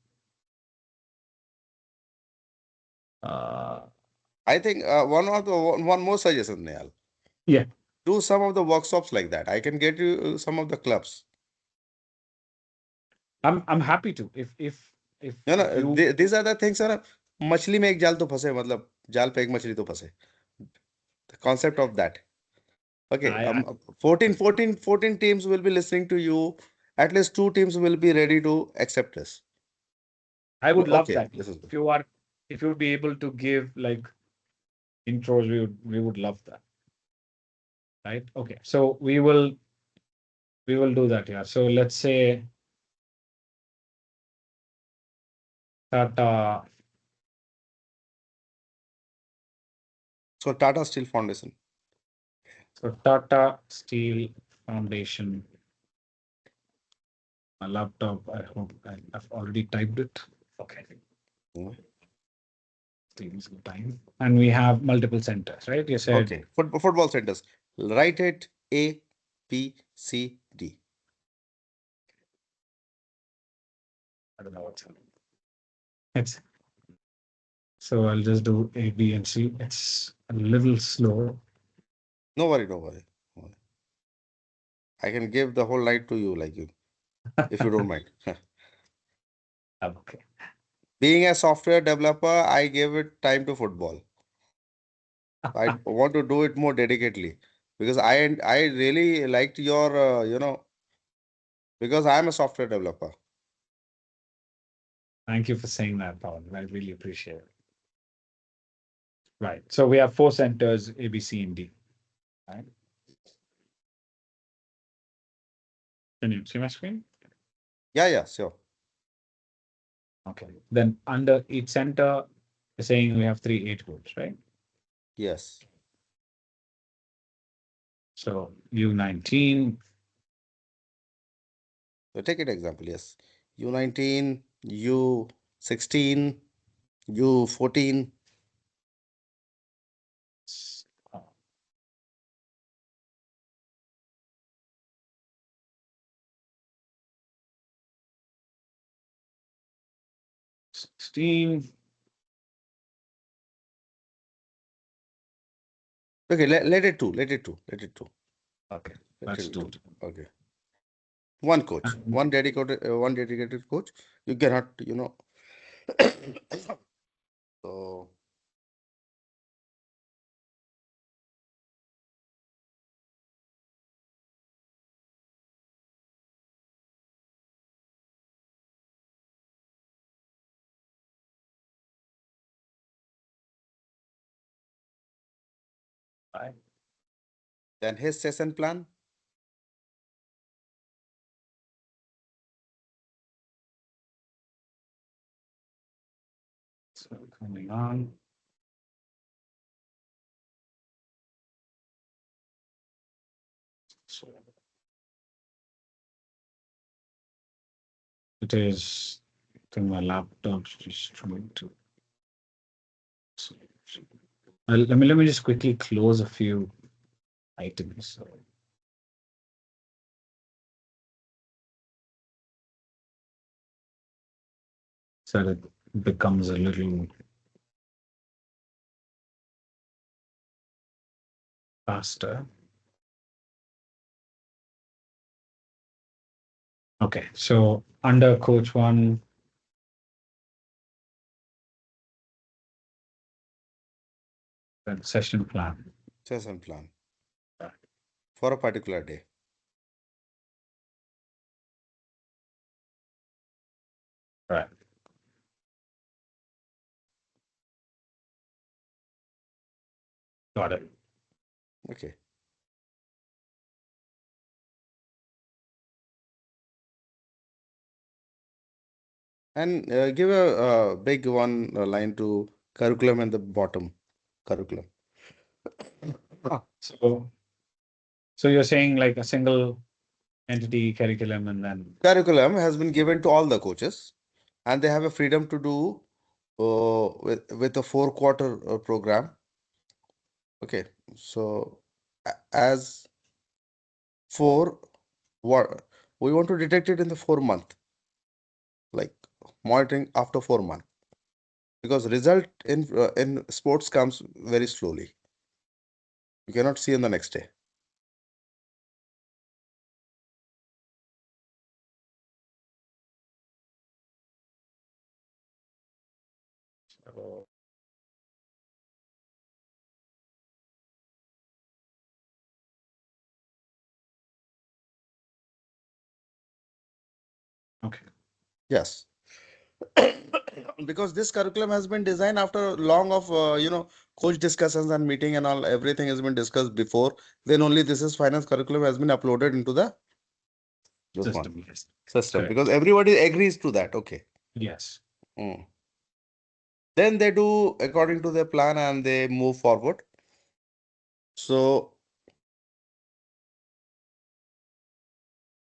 Uh I think one more suggestion, Nehal. yeah, Do some of the workshops like that. I can get you some of the clubs. I'm happy to. If you These are the things है ना. मछली में एक जाल तो फंसे मतलब जाल पे एक मछली तो फंसे. The concept of that. Okay, I 14 teams will be listening to you. At least two teams will be ready to accept this. I would love Okay, that. this is good. If you would be able to give like intros, we would love that. Right? Okay. So we will do that here. So let's say Tata. So Tata Steel Foundation. So Tata Steel Foundation. My laptop. I hope I've already typed it. Okay. Mm. Taking some time. And we have multiple centers, right? You said Okay, football centers. Write it A, B, C, D. I don't know what's happening. It's so I'll just do A, B, and C. It's a little slow. No worry, no worry. No worry. I can give the whole night to you, like you, if you don't mind. Okay. Being a software developer, I gave it time to football. I want to do it more dedicatedly because I really liked your because I am a software developer. Thank you for saying that, Pawan. I really appreciate it. Right. So we have four centers, A, B, C, and D. Right. Can you see my screen? Yeah, yeah, sure. Okay. Then under each center, you're saying we have three age groups, right? Yes. So U19, Take it example, yes. U19, U16, U14. Uh, 16. Okay, let it two, let it two, let it two, Okay, let let's it be do two. it. Okay. One coach, Um, one dedicated coach. You cannot, so right. then his session plan. So coming on. So it is. I think my laptop's just trying to. So, let me just quickly close a few items so that it becomes a little faster. Okay, so under coach one, then session plan. Session plan Right. for a particular day. Right. Got it. Okay. And give a big one line to curriculum and the bottom curriculum. So you're saying like a single entity curriculum and then Curriculum has been given to all the coaches, and they have a freedom to do with a 4 quarter program. Okay, so as for what we want to detect it in the 4 month, like monitoring after 4 months, because result in sports comes very slowly. You cannot see on the next day. oh, okay. Yes. Because this curriculum has been designed after long of coach discussions and meeting and all, everything has been discussed before, then only this is finance curriculum has been uploaded into the this one System, yes. system, because Correct. everybody agrees to that. Okay. Yes. Mm. Then they do according to their plan and they move forward. So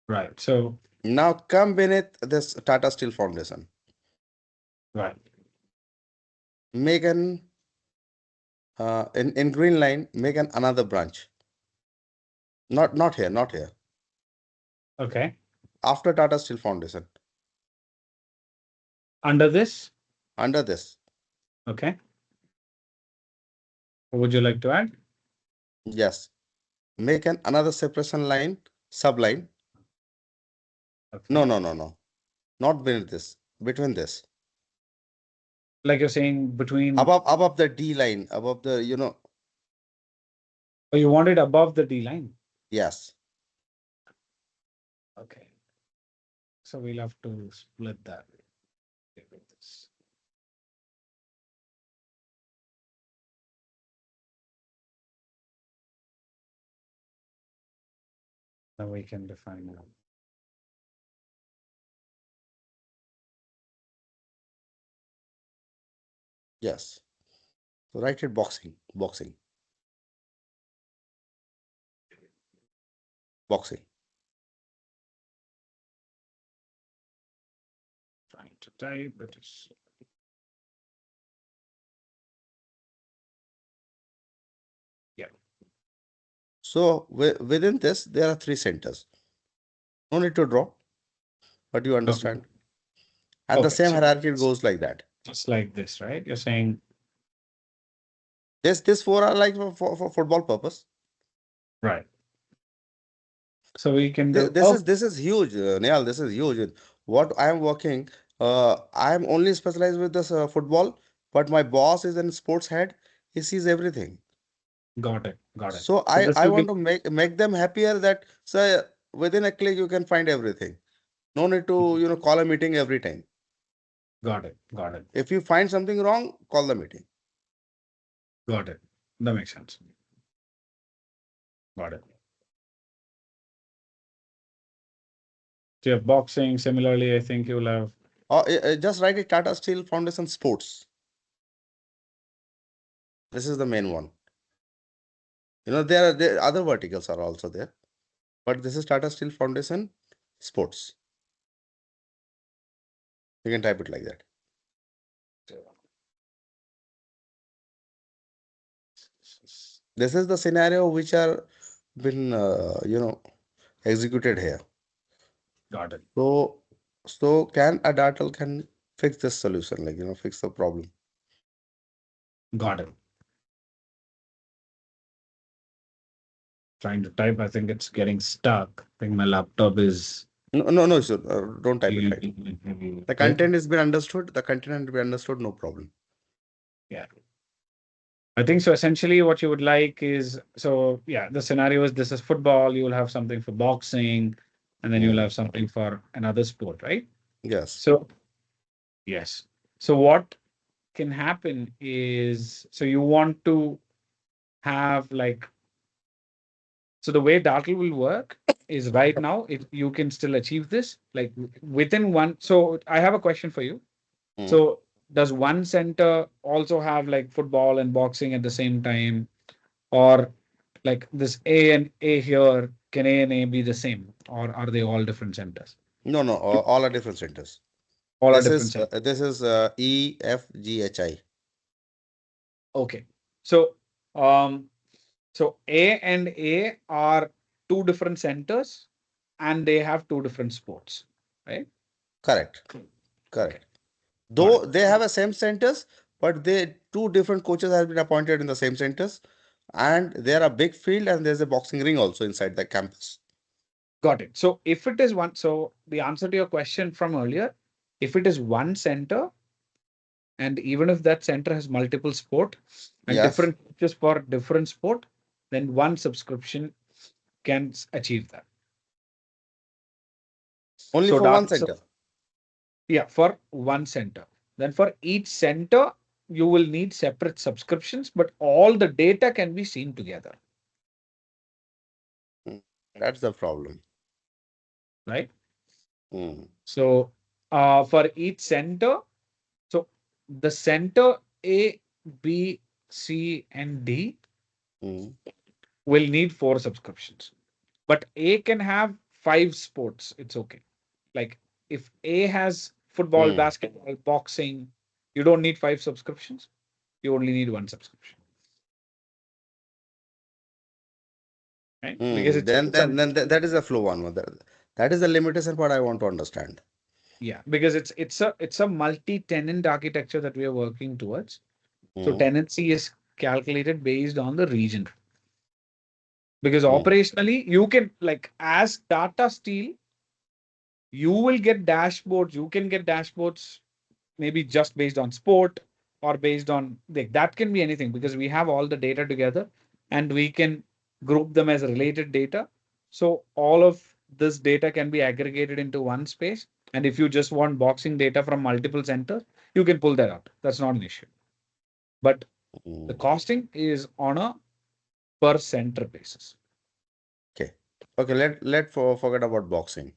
Right. So now come beneath this Tata Steel Foundation, right. make an in green line, make an another branch, not here, not here, Okay. after Tata Steel Foundation, Under this, under this. okay. What would you like to add? Yes, make an another separation line, subline. No, Okay. no, no, no, not beneath this, between this, Like you're saying between, above the D line, above the oh, you want it above the D line. yes, Okay. So we'll have to split that with this. Then we can define it. yes. So write it boxing, boxing, boxing. to type. It is yeah. So within this, there are three centers. No need to draw, but you Okay. understand. And the Okay. same So hierarchy goes like that. just like this, right? You're saying This four are like for football purpose. right. So we can This, do this oh is this is huge, Nehal. This is huge. What I am working, I am only specialized with this football, but my boss is in sports head. He sees everything. got it. Got it. So So I this I will want be to make them happier that so within a click you can find everything. No need to call a meeting every time. got it. Got it. If you find something wrong, call the meeting. Got it. That makes sense. Got it. So you have boxing. Similarly, I think you will have Or just write it Tata Steel Foundation Sports. This is the main one. There other verticals are also there, but this is Tata Steel Foundation Sports. You can type it like that. This is the scenario which are been executed here. got it. So can a Dartle can fix this solution, like fix the problem. Got it. Trying to type. I think it's getting stuck. I think my laptop is No, sir. Don't type it right. The bit. content has been understood. The content has been understood. No problem. Yeah. I think so. Essentially, what you would like is so yeah. The scenario is this is football. You will have something for boxing, and then you will Mm, have something for another sport, right? yes. So yes. So what can happen is so you want to have like so the way Dartle will work is right now if you can still achieve this like within one. So I have a question for you. Mm. So does one center also have like football and boxing at the same time, or like this A and A here, can A and A be the same, or are they all different centers? No. All are different centers. All are This different is centers. E F G H I. Okay. So um so A and A are two different centers and they have two different sports, right? Correct. Okay, Correct. got it. Though they have a same centers, but they two different coaches have been appointed in the same centers, and there are big field and there's a boxing ring also inside the campus. Got it. So if it is one, so the answer to your question from earlier, if it is one center, and even if that center has multiple sport and Yes. different coaches for different sport, then one subscription can achieve that. Only So for one data, so center. yeah, for one center. Then for each center, you will need separate subscriptions, but all the data can be seen together, Mm, that's the problem. right? Mm, So for each center, so the center A, B, C, and D mm, will need four subscriptions. But A can have five sports. It's okay. Like if A has football, mm, basketball, boxing, you don't need five subscriptions. You only need one subscription, right? Because mm. it's Then, it's a then, then that is a flow one. That is the limitation part I want to understand. yeah, because it's a multi-tenant architecture that we are working towards. So Mm, tenancy is calculated based on the region. Because mm, operationally, you can like as Tata Steel, you will get dashboards. You can get dashboards maybe just based on sport or based on like that can be anything because we have all the data together and we can group them as related data. So all of this data can be aggregated into one space. And if you just want boxing data from multiple centers, you can pull that out. That's not an issue. But the mm. costing is on a per center basis. Okay. Okay. Let forget about boxing.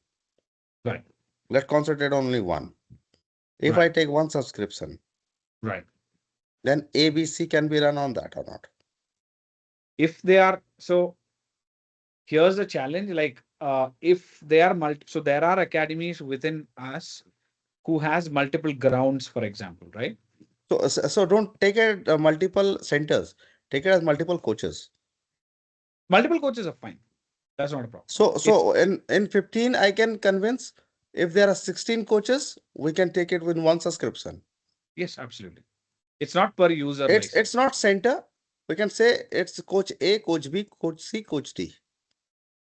Right. Let's concentrate on only one. If I Right. take one subscription, Right. then ABC can be run on that or not? If they are so here's the challenge like if they are multi so there are academies within us who has multiple grounds, for example, right? So don't take it multiple centers. Take it as multiple coaches. Multiple coaches are fine. That's not a problem. It's So in 15, I can convince if there are 16 coaches, we can take it with one subscription. yes, absolutely. It's not per user It's license. not center. We can say it's coach A, coach B, coach C, coach D.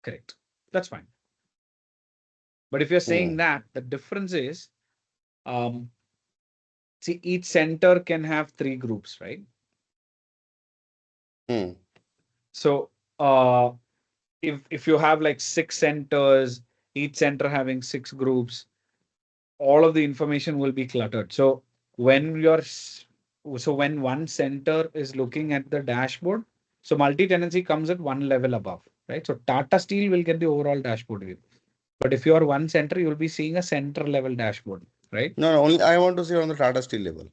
Correct. That's fine. But if you're saying Hmm. that, the difference is, um, see, each center can have three groups, right? Hmm. So, if you have like six centers, each center having six groups, all of the information will be cluttered. So when one center is looking at the dashboard, so multi-tenancy comes at one level above, right? So Tata Steel will get the overall dashboard view. But if you are one center, you will be seeing a center level dashboard, right? No, no, only I want to see on the Tata Steel level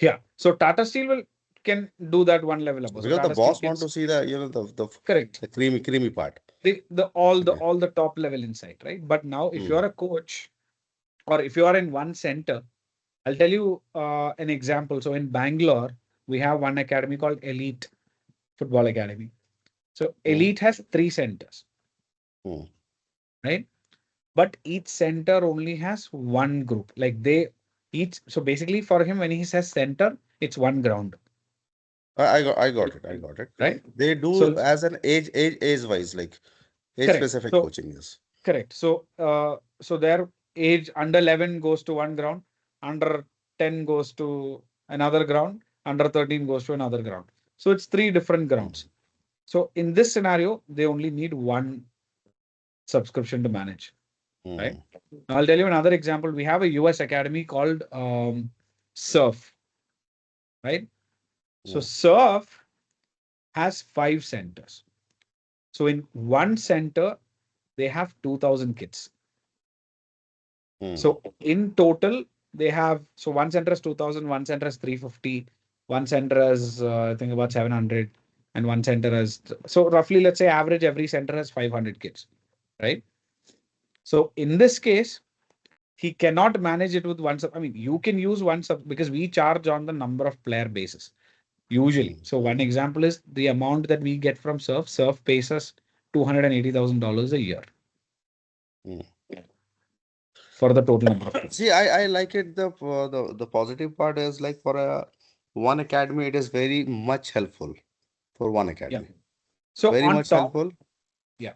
Yeah. So Tata Steel will can do that one level above. So because the Tata Steel boss want to gets see the correct. the creamy part. The Okay. all the top level insight, right? But now if you Hmm. are a coach or if you are in one center, I'll tell you an example. So in Bangalore, we have one academy called Elite Football Academy. So Hmm. Elite has three centers, Hmm. right? But each center only has one group. Like they each, so basically for him, when he says center, it's one ground, I got it. I got it. right? They do So as an age wise, like age correct. specific So coaching is. correct. So their age under 11 goes to one ground, under 10 goes to another ground, under 13 goes to another ground. So it's three different Hmm. grounds. So in this scenario, they only need one subscription to manage, right? Hmm. Now I'll tell you another example. We have a US academy called Surf, right? So Hmm. Surf has five centers. So in one center, they have 2,000 kids. Hmm. So in total, they have, so one center is 2,000, one center is 350, one center is, I think about 700, and one center is, so roughly, let's say average, every center has 500 kids, right? So in this case, he cannot manage it with one sub. I mean, you can use one sub because we charge on the number of player basis usually. Hmm. So one example is the amount that we get from Surf. Surf pays us $280,000 a year Hmm. for the total number of kids. See, I like it. The positive part is like for a one academy, it is very much helpful for one Yeah. academy. So Very on much top, helpful. yeah,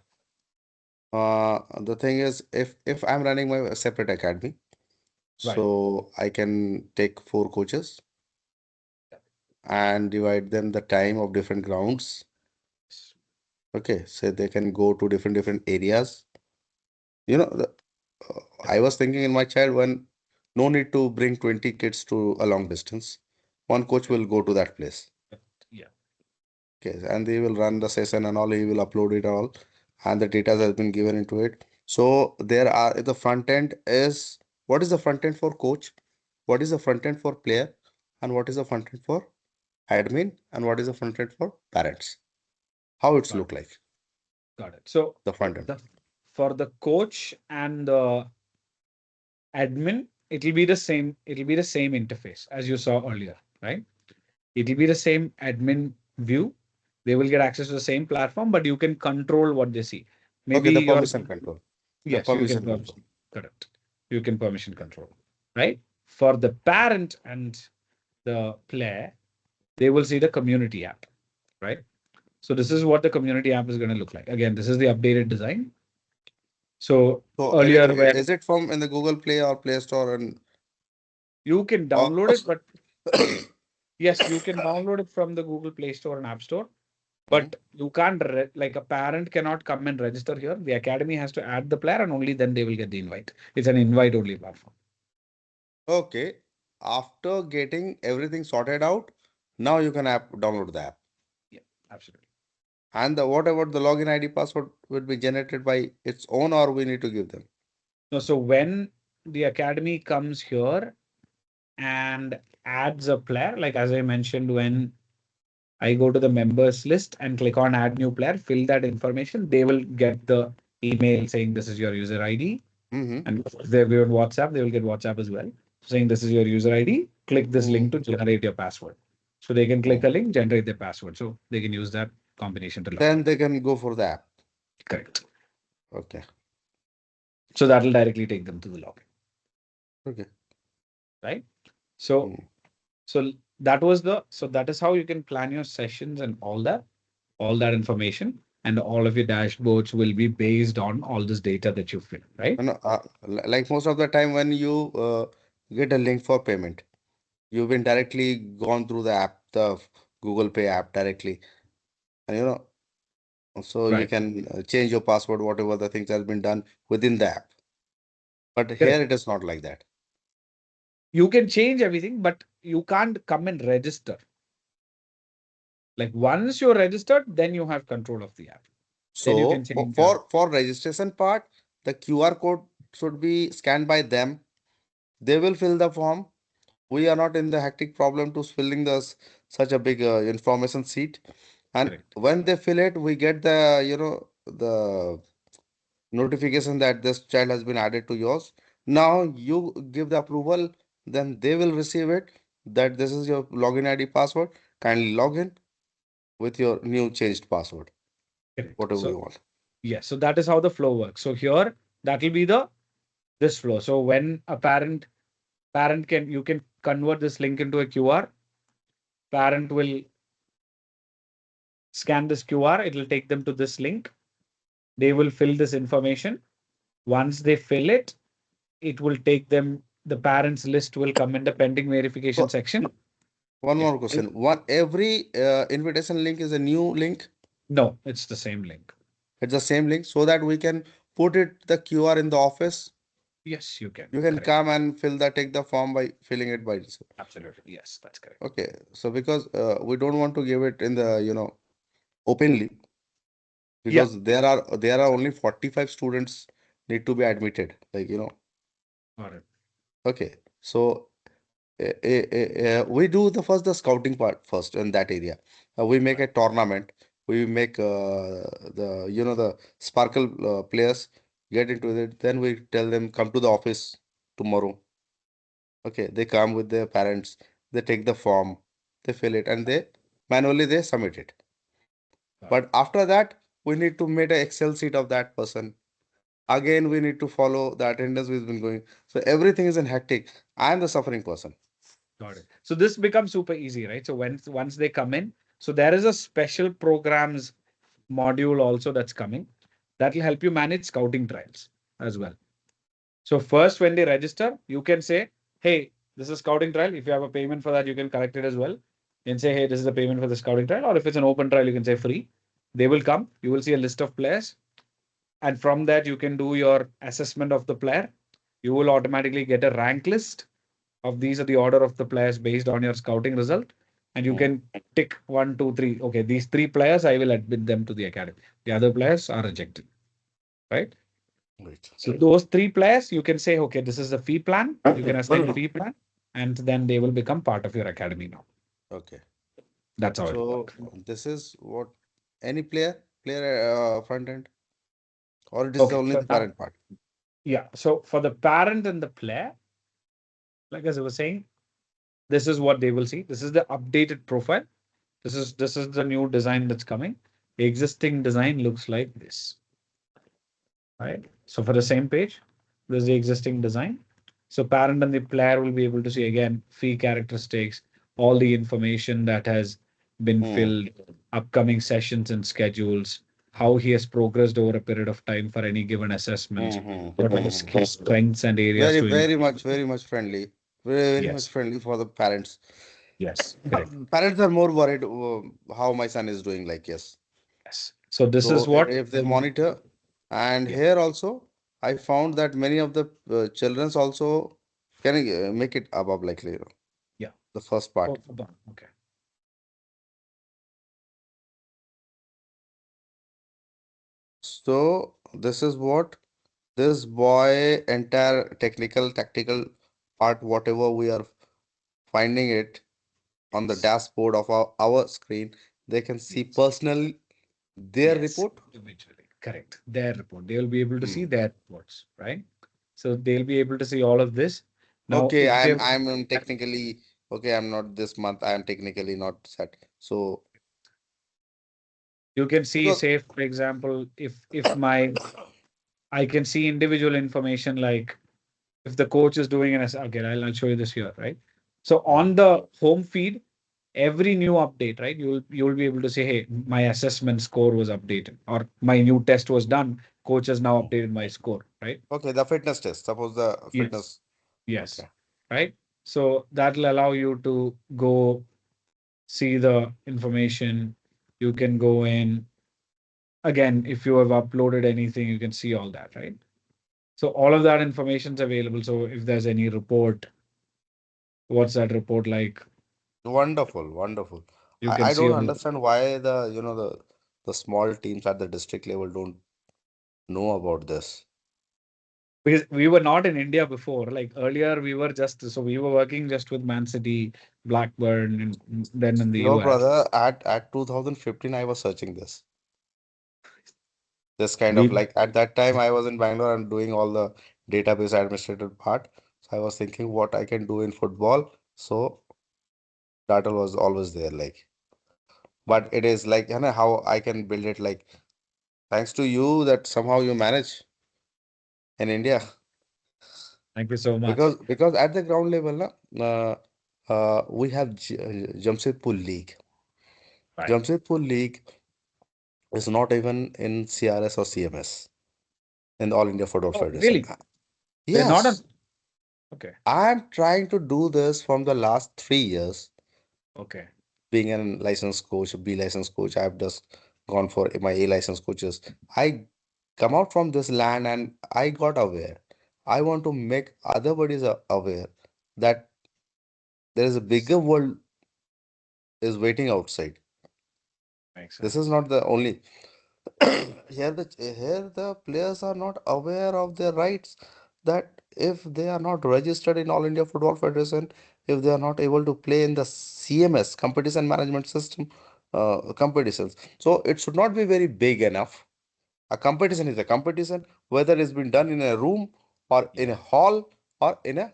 The thing is, if I'm running my separate academy, right. so I can take four coaches and divide them the time of different grounds. Okay, so they can go to different areas. You know, I was thinking in my child when no need to bring 20 kids to a long distance. One coach will go to that place. Yeah. Okay, and they will run the session and all. He will upload it all, and the data has been given into it. So there are the front end is what is the front end for coach, what is the front end for player, and what is the front end for admin, and what is the front end for parents. How it's Got look it. like Got it. So the front end. the for the coach and the admin, it'll be the same. It'll be the same interface as you saw earlier, right? It'll be the same admin view. They will get access to the same platform, but you can control what they see. Okay, Maybe the your permission control. The yes, you can permission control. permission. Correct. You can permission control, right? For the parent and the player, they will see the community app, right? So this is what the community app is going to look like. Again, this is the updated design. So So earlier, where is it from in the Google Play or Play Store and you can or download it, but yes, you can download it from the Google Play Store and App Store. Hmm. But you can't, like a parent cannot come and register here. The academy has to add the player and only then they will get the invite. It's an invite only platform. Okay, after getting everything sorted out, now you can download the app. Yeah, absolutely. And what about the login ID password will be generated by its own or we need to give them? No, so when the academy comes here and adds a player, like as I mentioned, when I go to the members list and click on add new player, fill that information, they will get the email saying this is your user ID. Mm-hmm. And if they're on WhatsApp, they will get WhatsApp as well, saying this is your user ID. Click this link Mm-hmm. to generate your password. So they can click Mm. a link, generate their password. So they can use that combination to log in. Then they can go for the app. Correct. Okay. So that will directly take them to the login, Okay. right? So Mm. so that is how you can plan your sessions and all that information, and all of your dashboards will be based on all this data that you fill, right? You know, like most of the time when you get a link for payment, you've been directly gone through the app, the Google Pay app directly, and so you Right. can change your password, whatever the things has been done within the app. But here Correct. it is not like that. You can change everything, but you can't come and register. Like once you're registered, then you have control of the app. Then you can So change. for registration part, the QR code should be scanned by them. They will fill the form. We are not in the hectic problem to filling this such a big information sheet. And Correct. when they fill it, we get the notification that this child has been added to yours. Now you give the approval, then they will receive it that this is your login ID password. Kindly log in with your new changed password, Correct. whatever So you want. yes, so that is how the flow works. So here that will be the this flow. So when a parent can you can convert this link into a QR. Parent will scan this QR. It will take them to this link. They will fill this information. Once they fill it, it will take them. The parents list will come in the pending verification So section. one Yeah. more question. One every invitation link is a new link. No, it's the same link. It's the same link so that we can put it the QR in the office. Yes, you can. You can Correct. come and take the form by filling it by yourself. Absolutely. Yes, that's correct. Okay, so because we don't want to give it in the openly Yeah. because there are only 45 students need to be admitted. Got it. Okay, so we do the scouting part first in that area. We make Right. a tournament. We make the sparkle players get into it. Then we tell them come to the office tomorrow. Okay, they come with their parents. They take the form, they fill it, and they manually they submit it. Got it. But after that, we need to make an Excel sheet of that person. Again, we need to follow the attendance we've been going. So everything is in hectic. I am the suffering person. Got it. So this becomes super easy, right? So once they come in, so there is a special programs module also that's coming that will help you manage scouting trials as well. So first, when they register, you can say, "Hey, this is scouting trial. If you have a payment for that, you can collect it as well." You can say, "Hey, this is the payment for the scouting trial." Or if it's an open trial, you can say free. They will come. You will see a list of players, and from that you can do your assessment of the player. You will automatically get a rank list of these are the order of the players based on your scouting result, and you Hmm. can tick one, two, three. Okay, these three players I will admit them to the academy. The other players are rejected, right? Great. So those three players, you can say, okay, this is the fee plan. You can assign a fee plan, and then they will become part of your academy now. Okay. That's how it So works. this is what any player front end, or it is Okay, only so the now, parent part. yeah. So for the parent and the player, like as I was saying, this is what they will see. This is the updated profile. This is the new design that's coming. The existing design looks like this, right? So for the same page, this is the existing design. So parent and the player will be able to see again fee characteristics, all the information that has been Hmm. filled, upcoming sessions and schedules, how he has progressed over a period of time for any given Hmm. assessments, Hmm. what are the Hmm. skill strengths and areas Very, to improve. very much friendly. Very much Yes, friendly for the parents. yes, correct. Parents are more worried how my son is doing. Yes. Yes. So this is So what if they monitor, and yeah, here also, I found that many of the childrens also can make it above yeah. the first part. Oh, hold on. Okay. So this is what this boy entire technical tactical part, whatever we are finding it on the Yes. dashboard of our screen, they can see Yes. personally their Yes. report. Individually. Correct. Their report. They will be able to see Hmm. their reports, right? So they'll be able to see all of this. Now, Okay, if they I'm technically okay. I'm not this month. I'm technically not set. So you can see, because say, for example, if my I can see individual information like if the coach is doing an okay, I'll show you this here, right? So Hmm. on the home feed, every new update, right? You'll be able to say, hey, my assessment score was updated, or my new test was done. Coach has now Hmm. updated my score, right? Okay, the fitness test. Suppose the Yes. fitness. Yes. Okay. Right. So that'll allow you to go see the information. You can go in again if you have uploaded anything, you can see all that, right? So all of that information is available. So if there's any report, what's that report like? Wonderful, wonderful. You can I see don't all understand why the small teams at the district level don't know about this. because we were not in India before. Like earlier, we were just so we were working just with Man City, Blackburn, and then in the Yo, US. brother, at 2015, I was searching this kind of We like at that time I was in Bangalore and doing all the database administrative part. So I was thinking what I can do in football. So Dartle was always there, like. But it is like, how I can build it like thanks to you that somehow you manage in India. thank you so much. Because at the ground level, we have Jamshedpur League. Right. Jamshedpur League is not even in CRS or CMS in the All India Football Oh, Federation. really? They're not on. Yes, Okay. I'm trying to do this from the last 3 years. Okay. Being a licensed coach, B licensed coach, I've just gone for my A licensed coaches. I come out from this land and I got aware. I want to make other bodies aware that there is a bigger world is waiting outside. Makes This is sense. not the only here the players are not aware of their rights that if they are not registered in All India Football Federation, if they are not able to play in the CMS competition management system competitions, so it should not be very big enough. A competition is a competition, whether it's been done in a room or in Yeah. a hall or in a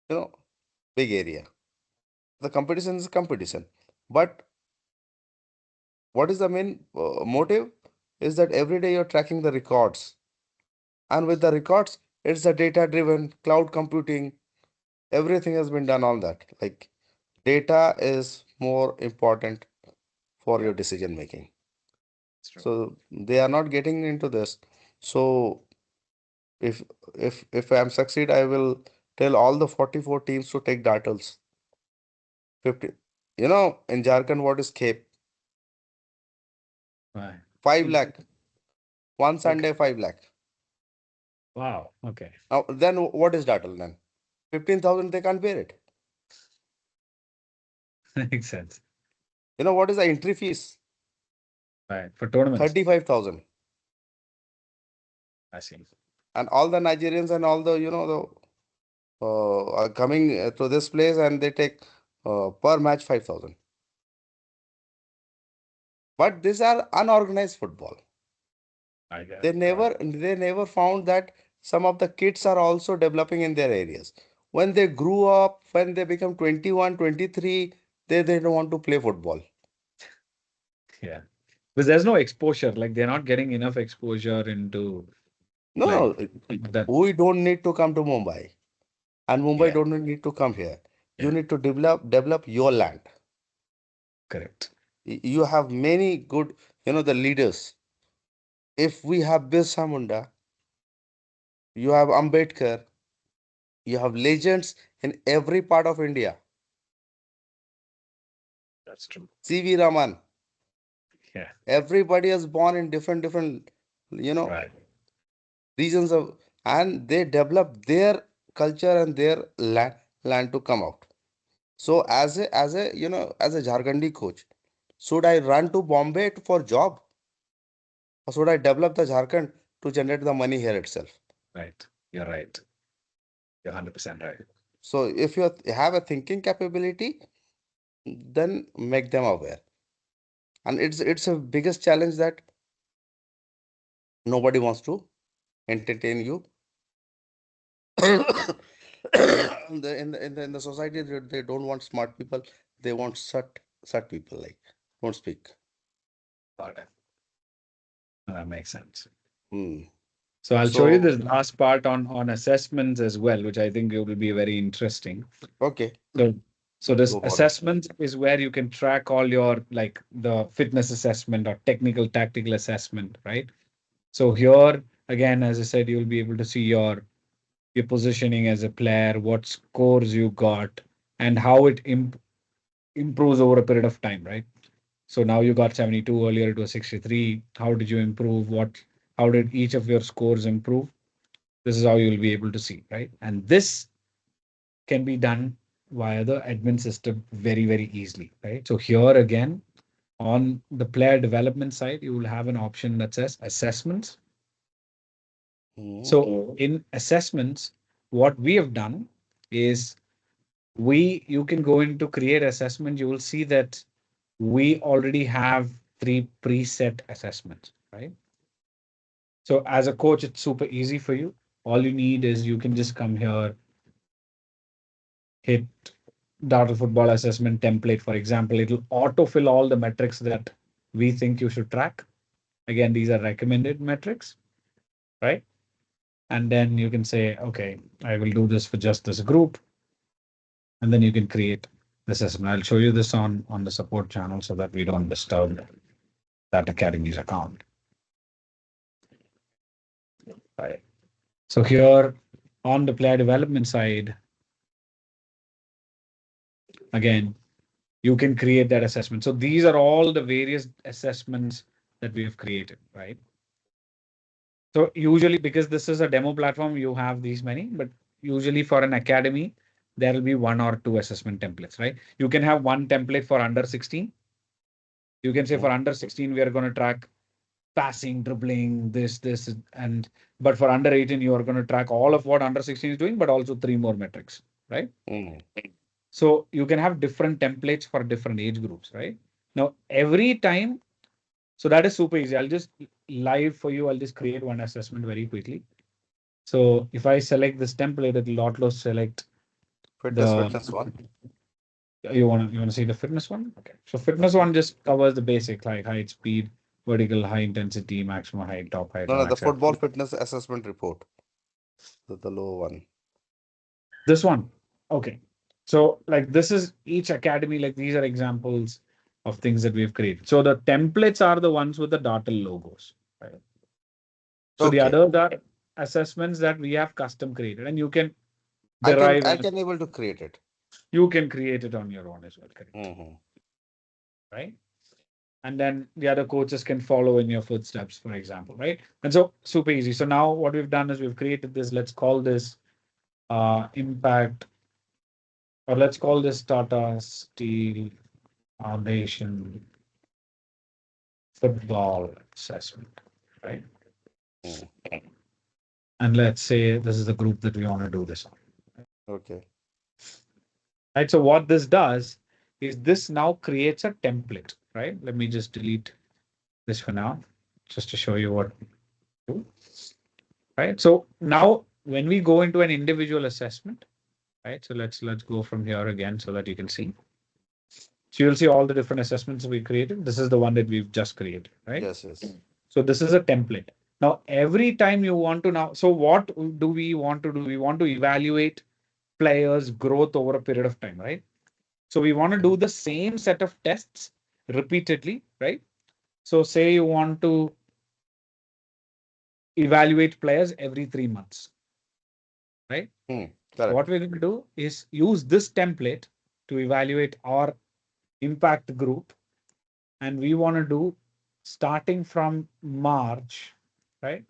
you know big area. The competition is a competition. But what is the main motive is that every day you're tracking the records. And with the records, it's a data driven cloud computing. Everything has been done on that. Like data is more important for Yeah. your decision making. It's true. So they are not getting into this. So if if I'm succeed, I will tell all the 44 teams to take Dartles. 50. In Jharkhand, what is Cape? Right. 5 lakh. One Okay. Sunday, 5 lakh. Wow. Okay. Now, then what is Dartle then? 15,000, they can't bear it. Makes sense. You know what is the entry fees? Right. For tournaments. 35,000. I see. And all the Nigerians and all the, are coming to this place and they take per match 5,000. But these are unorganized football. I get They it. Got it. never found that some of the kids are also developing in their areas. When they grew up, when they become 21, 23, they don't want to play football. Yeah. Because there's no exposure. Like they're not getting enough exposure into No, like no, that. we don't need to come to Mumbai. And Mumbai Yeah. don't need to come here. You Yeah. need to develop your land. Correct. You have many good, the leaders. If we have Birsa Munda, you have Ambedkar, you have legends in every part of India. That's true. C.V. Raman, Yeah. everybody is born in different, you know, Right. regions of, and they develop their culture and their land to come out. So as a Jharkhandi coach, should I run to Bombay for job? Or should I develop the Jharkhand to generate the money here itself? Right. You're right. You're 100% right. So if you have a thinking capability, then make them aware. And it's a biggest challenge that nobody wants to entertain you. In the society, they don't want smart people. They want sat people, like don't speak. Got it. That makes sense. Hmm. So I'll show you this So last part on assessments as well, which I think it will be very interesting. okay, So, so this go for it. assessment is where you can track all your like the fitness assessment or technical tactical assessment, right? So here again, as I said, you'll be able to see your positioning as a player, what scores you got, and how it improves over a period of time, right? So now you got 72, earlier it was 63. How did you improve? How did each of your scores improve? This is how you'll be able to see, right? And this can be done via the admin system very, very easily, right? So here again, on the player development side, you will have an option that says assessments. Hmm. So in assessments, what we have done is you can go into create assessment. You will see that we already have three preset assessments, right? So as a coach, it's super easy for you. All you need is you can just come here, hit Dartle football assessment template, for example. It'll autofill all the metrics that we think you should track. Again, these are recommended metrics, right? And then you can say, okay, I will do this for just this group. And then you can create the assessment. I'll show you this on the support channel so that we don't disturb that academy's account. Right. So here on the player development side, again, you can create that assessment. So these are all the various assessments that we have created, right? So usually, because this is a demo platform, you have these many, but usually for an academy, there will be one or two assessment templates, right? You can have one template for under 16. You can say Hmm. for under 16, we are going to track passing, dribbling, this, and but for under 18, you are going to track all of what under 16 is doing, but also three more metrics, right? Hmm. So you can have different templates for different age groups, right? Now, every time, so that is super easy. I'll just live for you. I'll just create one assessment very quickly. So if I select this template, it'll auto select the Fitness one. you want to see the fitness one? Okay. So fitness Okay. one just covers the basic like height, speed, vertical, high intensity, maximum height, top height, No, no, the max height. football fitness assessment report, the lower one. This one. Okay. So like this is each academy, like these are examples of things that we've created. So the templates are the ones with the Dartle logos, right? So the Okay. others are assessments that we have custom created, and you can I derive, can able to create it. you can create it on your own as well, correct? Hmm. Right? And then the other coaches can follow in your footsteps, for example, right? And so super easy. So now what we've done is we've created this, let's call this impact, or let's call this Tata Steel Foundation football assessment, right? Hmm. And let's say this is the group that we want to do this on. Okay. Right. So what this does is this now creates a template, right? Let me just delete this for now, just to show you what we do. Right. So now when we go into an individual assessment, right? So let's go from here again so that you can see. So you'll see all the different assessments we created. This is the one that we've just created, right? Yes, yes. So this is a template. Now, every time you want to now, so what do we want to do? We want to evaluate players' growth over a period of time, right? So we want to do the same set of tests repeatedly, right? So say you want to evaluate players every 3 months, right? Hmm. So what Correct. we're going to do is use this template to evaluate our impact group. And we want to do starting from March, right?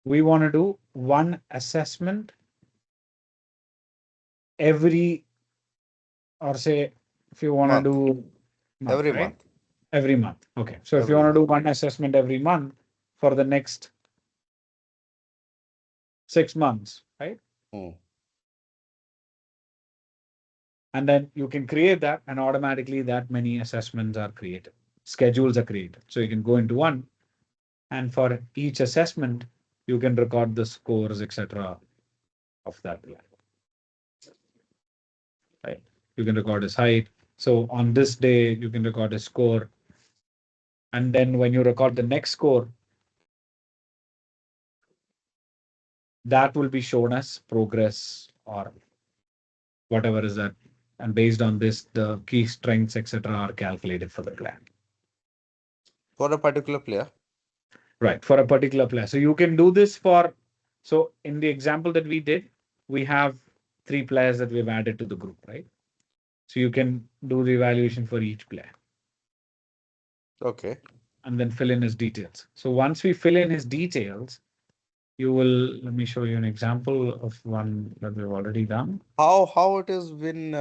We want to do one assessment every, or say, if you want to Month. do month, Every right? month. Every month. Okay. So if you Every want to month. do one assessment every month for the next 6 months, right? Hmm. And then you can create that, and automatically that many assessments are created. Schedules are created. So you can go into one, and for each assessment, you can record the scores, etc. of that player, right? You can record his height. So on this day, you can record his score. And then when you record the next score, that will be shown as progress or whatever is that. And based on this, the key strengths, etc., are calculated for the player. For a particular player. Right, for a particular player. So you can do this for, so in the example that we did, we have three players that we've added to the group, right? So you can do the evaluation for each player Okay. and then fill in his details. So once we fill in his details, you will, let me show you an example of one that we've already done. How it is been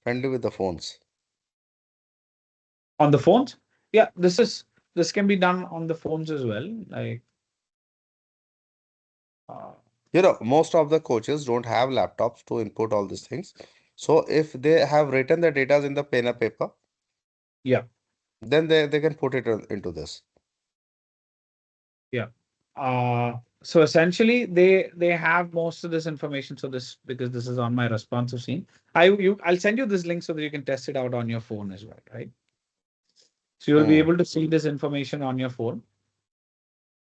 friendly with the phones? On the phones, yeah, this can be done on the phones as well. Like, uh, Most of the coaches don't have laptops to input all these things. So if they have written the data in the pen and paper, yeah, then they can put it into this. yeah. So essentially, they have most of this information. So this, because this is on my responsive scene, I'll send you this link so that you can test it out on your phone as well, right? So you'll be Hmm. able to see this information on your phone.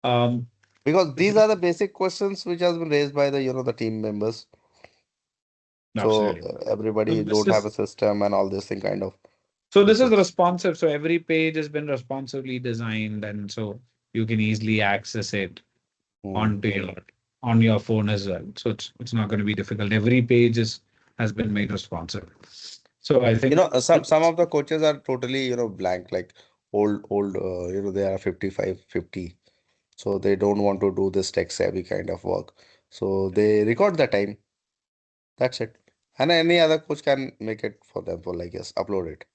Um, Because if these you, are the basic questions which has been raised by the team members. So absolutely. So everybody this don't have is a system and all this thing kind of so this is issues. responsive. So every page has been responsively designed, and so you can easily access it Hmm. onto your on your phone as well. So it's not going to be difficult. Every page is has been made responsive. So I think Some of the coaches are totally blank, like old they are 55, 50. So they don't want to do this tech savvy kind of work. So they record the time. That's it. And any other coach can make it for them for like yes, upload it.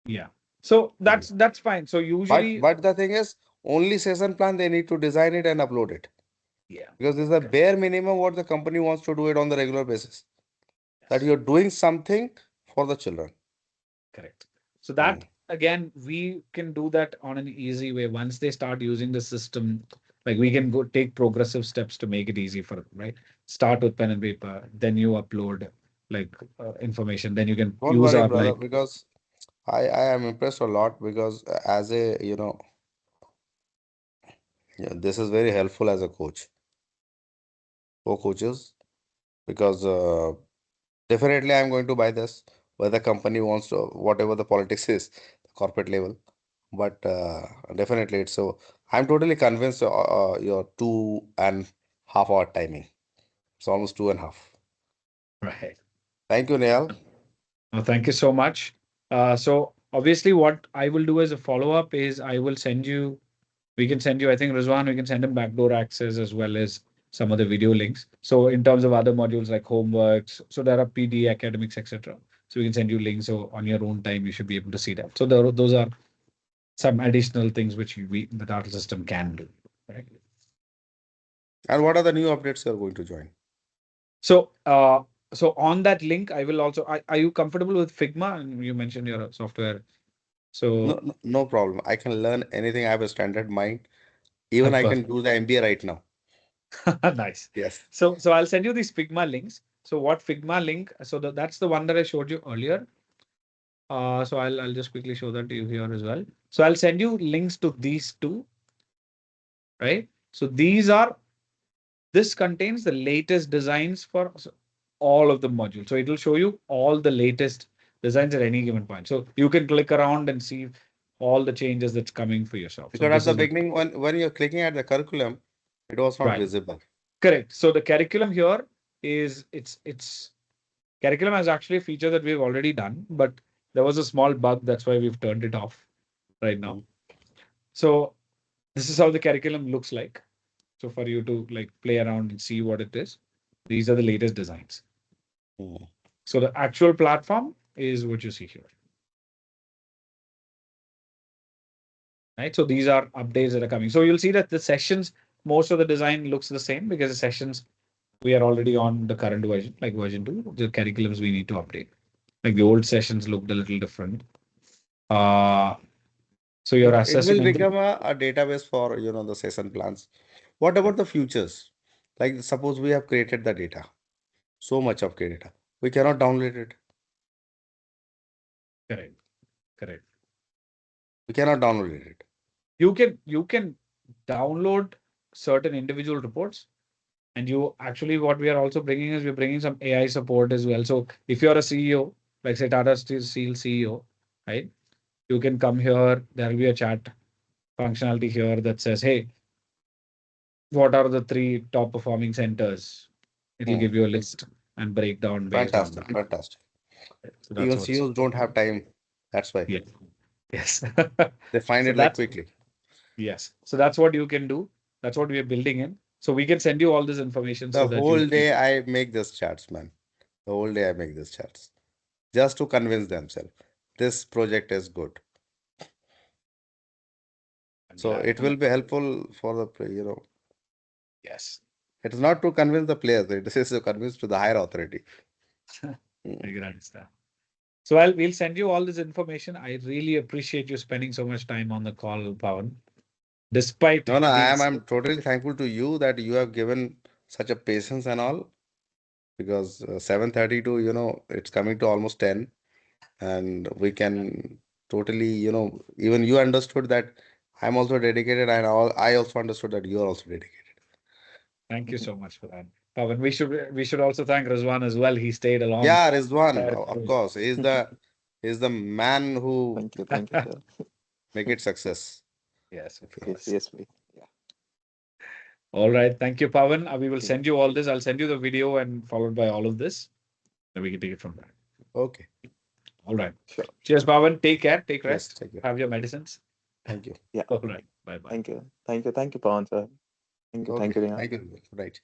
yeah. So Mm. that's fine. So But usually, but the thing is, only session plan they need to design it and upload it yeah, because this is the correct. bare minimum what the company wants to do it on the regular basis. That Yes. you're doing something for the children. Correct. So Mm. that again, we can do that on an easy way. Once they start using the system, like we can go take progressive steps to make it easy for them, right? Start with pen and paper, then you upload like information, then you can Don't use worry, our brother, like, because I am impressed a lot because as a yeah, this is very helpful as a coach for coaches because definitely I'm going to buy this whether the company wants to whatever the politics is the corporate level, but definitely it's so I'm totally convinced your 2.5 hour timing. It's almost two and a half. right. Thank you, Nehal. Thank you so much. So obviously, what I will do as a follow up is I will send you. We can send you. I think Rizwan, we can send him backdoor access as well as some of the video links. So in terms of other modules like homeworks, so there are PD academics, etc. So we can send you links. So on your own time, you should be able to see that. So those are some additional things which the Dartle system can do. Right. And what are the new updates you're going to join? So so on that link, I will also. Are you comfortable with Figma? And you mentioned your software. No, So no, no problem. I can learn anything. I have a standard mind. Even I can perfect. do the MBA right now. Nice. Yes. So I'll send you these Figma links. So what Figma link? So that's the one that I showed you earlier. So I'll just quickly show that to you here as well. So I'll send you links to these two, right? So this contains the latest designs for all of the modules. So it'll show you all the latest designs at any given point. So you can click around and see all the changes that's coming for yourself. So Because at this the is the beginning, when you're clicking at the curriculum, it was not right. visible. Correct. So the curriculum here is it's curriculum has actually a feature that we've already done, but there was a small bug. That's why we've turned it off right now. Mm, So this is how the curriculum looks like. So for you to like play around and see what it is, these are the latest designs. mm, So the actual platform is what you see here, right? So these are updates that are coming. So you'll see that the sessions, most of the design looks the same because the sessions we are already on the current version, like version 2. The curriculums we need to update. Like the old sessions looked a little different. Uh, so your It will assessment, become a database for the session plans. What about the futures? Like suppose we have created the data, so much of data, we cannot download it. Correct. Correct. We cannot download it. You can download certain individual reports, and you actually what we are also bringing is we're bringing some AI support as well. So if you're a CEO, like say Tata Steel CEO, right? You can come here. There'll be a chat functionality here that says, "Hey, what are the three top performing centers?" It'll Hmm. give you a list and breakdown based on Fantastic, that. fantastic. So that's Even what's CEOs don't have time. That's why yeah. Yes. they find So it like that's quickly. yes. So that's what you can do. That's what we are building in. So we can send you all this information so The that you whole day I make these charts, man. The whole day I make these charts just to convince themselves this project is good. I'm So glad. it will be helpful for the Yes. it is not to convince the players, it is to convince to the higher authority. I Mm. can understand. So we'll send you all this information. I really appreciate you spending so much time on the call, Pawan. Despite No, no, being I'm totally thankful to you that you have given such a patience and all because 7:30 to it's coming to almost 10 and we can totally even you understood that I'm also dedicated and I also understood that you are also dedicated. thank you so much for that, Pawan. We should also thank Rizwan as well. He stayed along. Yeah, Rizwan, Entire of call. course, he's the man who Thank you, sir. make it success. Yes, of Yes, course. yes, we. Yeah. All right. Thank you, Pawan. We will Okay. send you all this. I'll send you the video and followed by all of this. Then we can take it from there. Okay. All right. Sure, Cheers, sure. Pawan. Take care. Take Yes, rest. thank you. Have your medicines. Thank you. Yeah. All right. Bye bye. Thank you. Thank you, Pawan, sir. Thank you, Okay. Rina. Thank you. Right.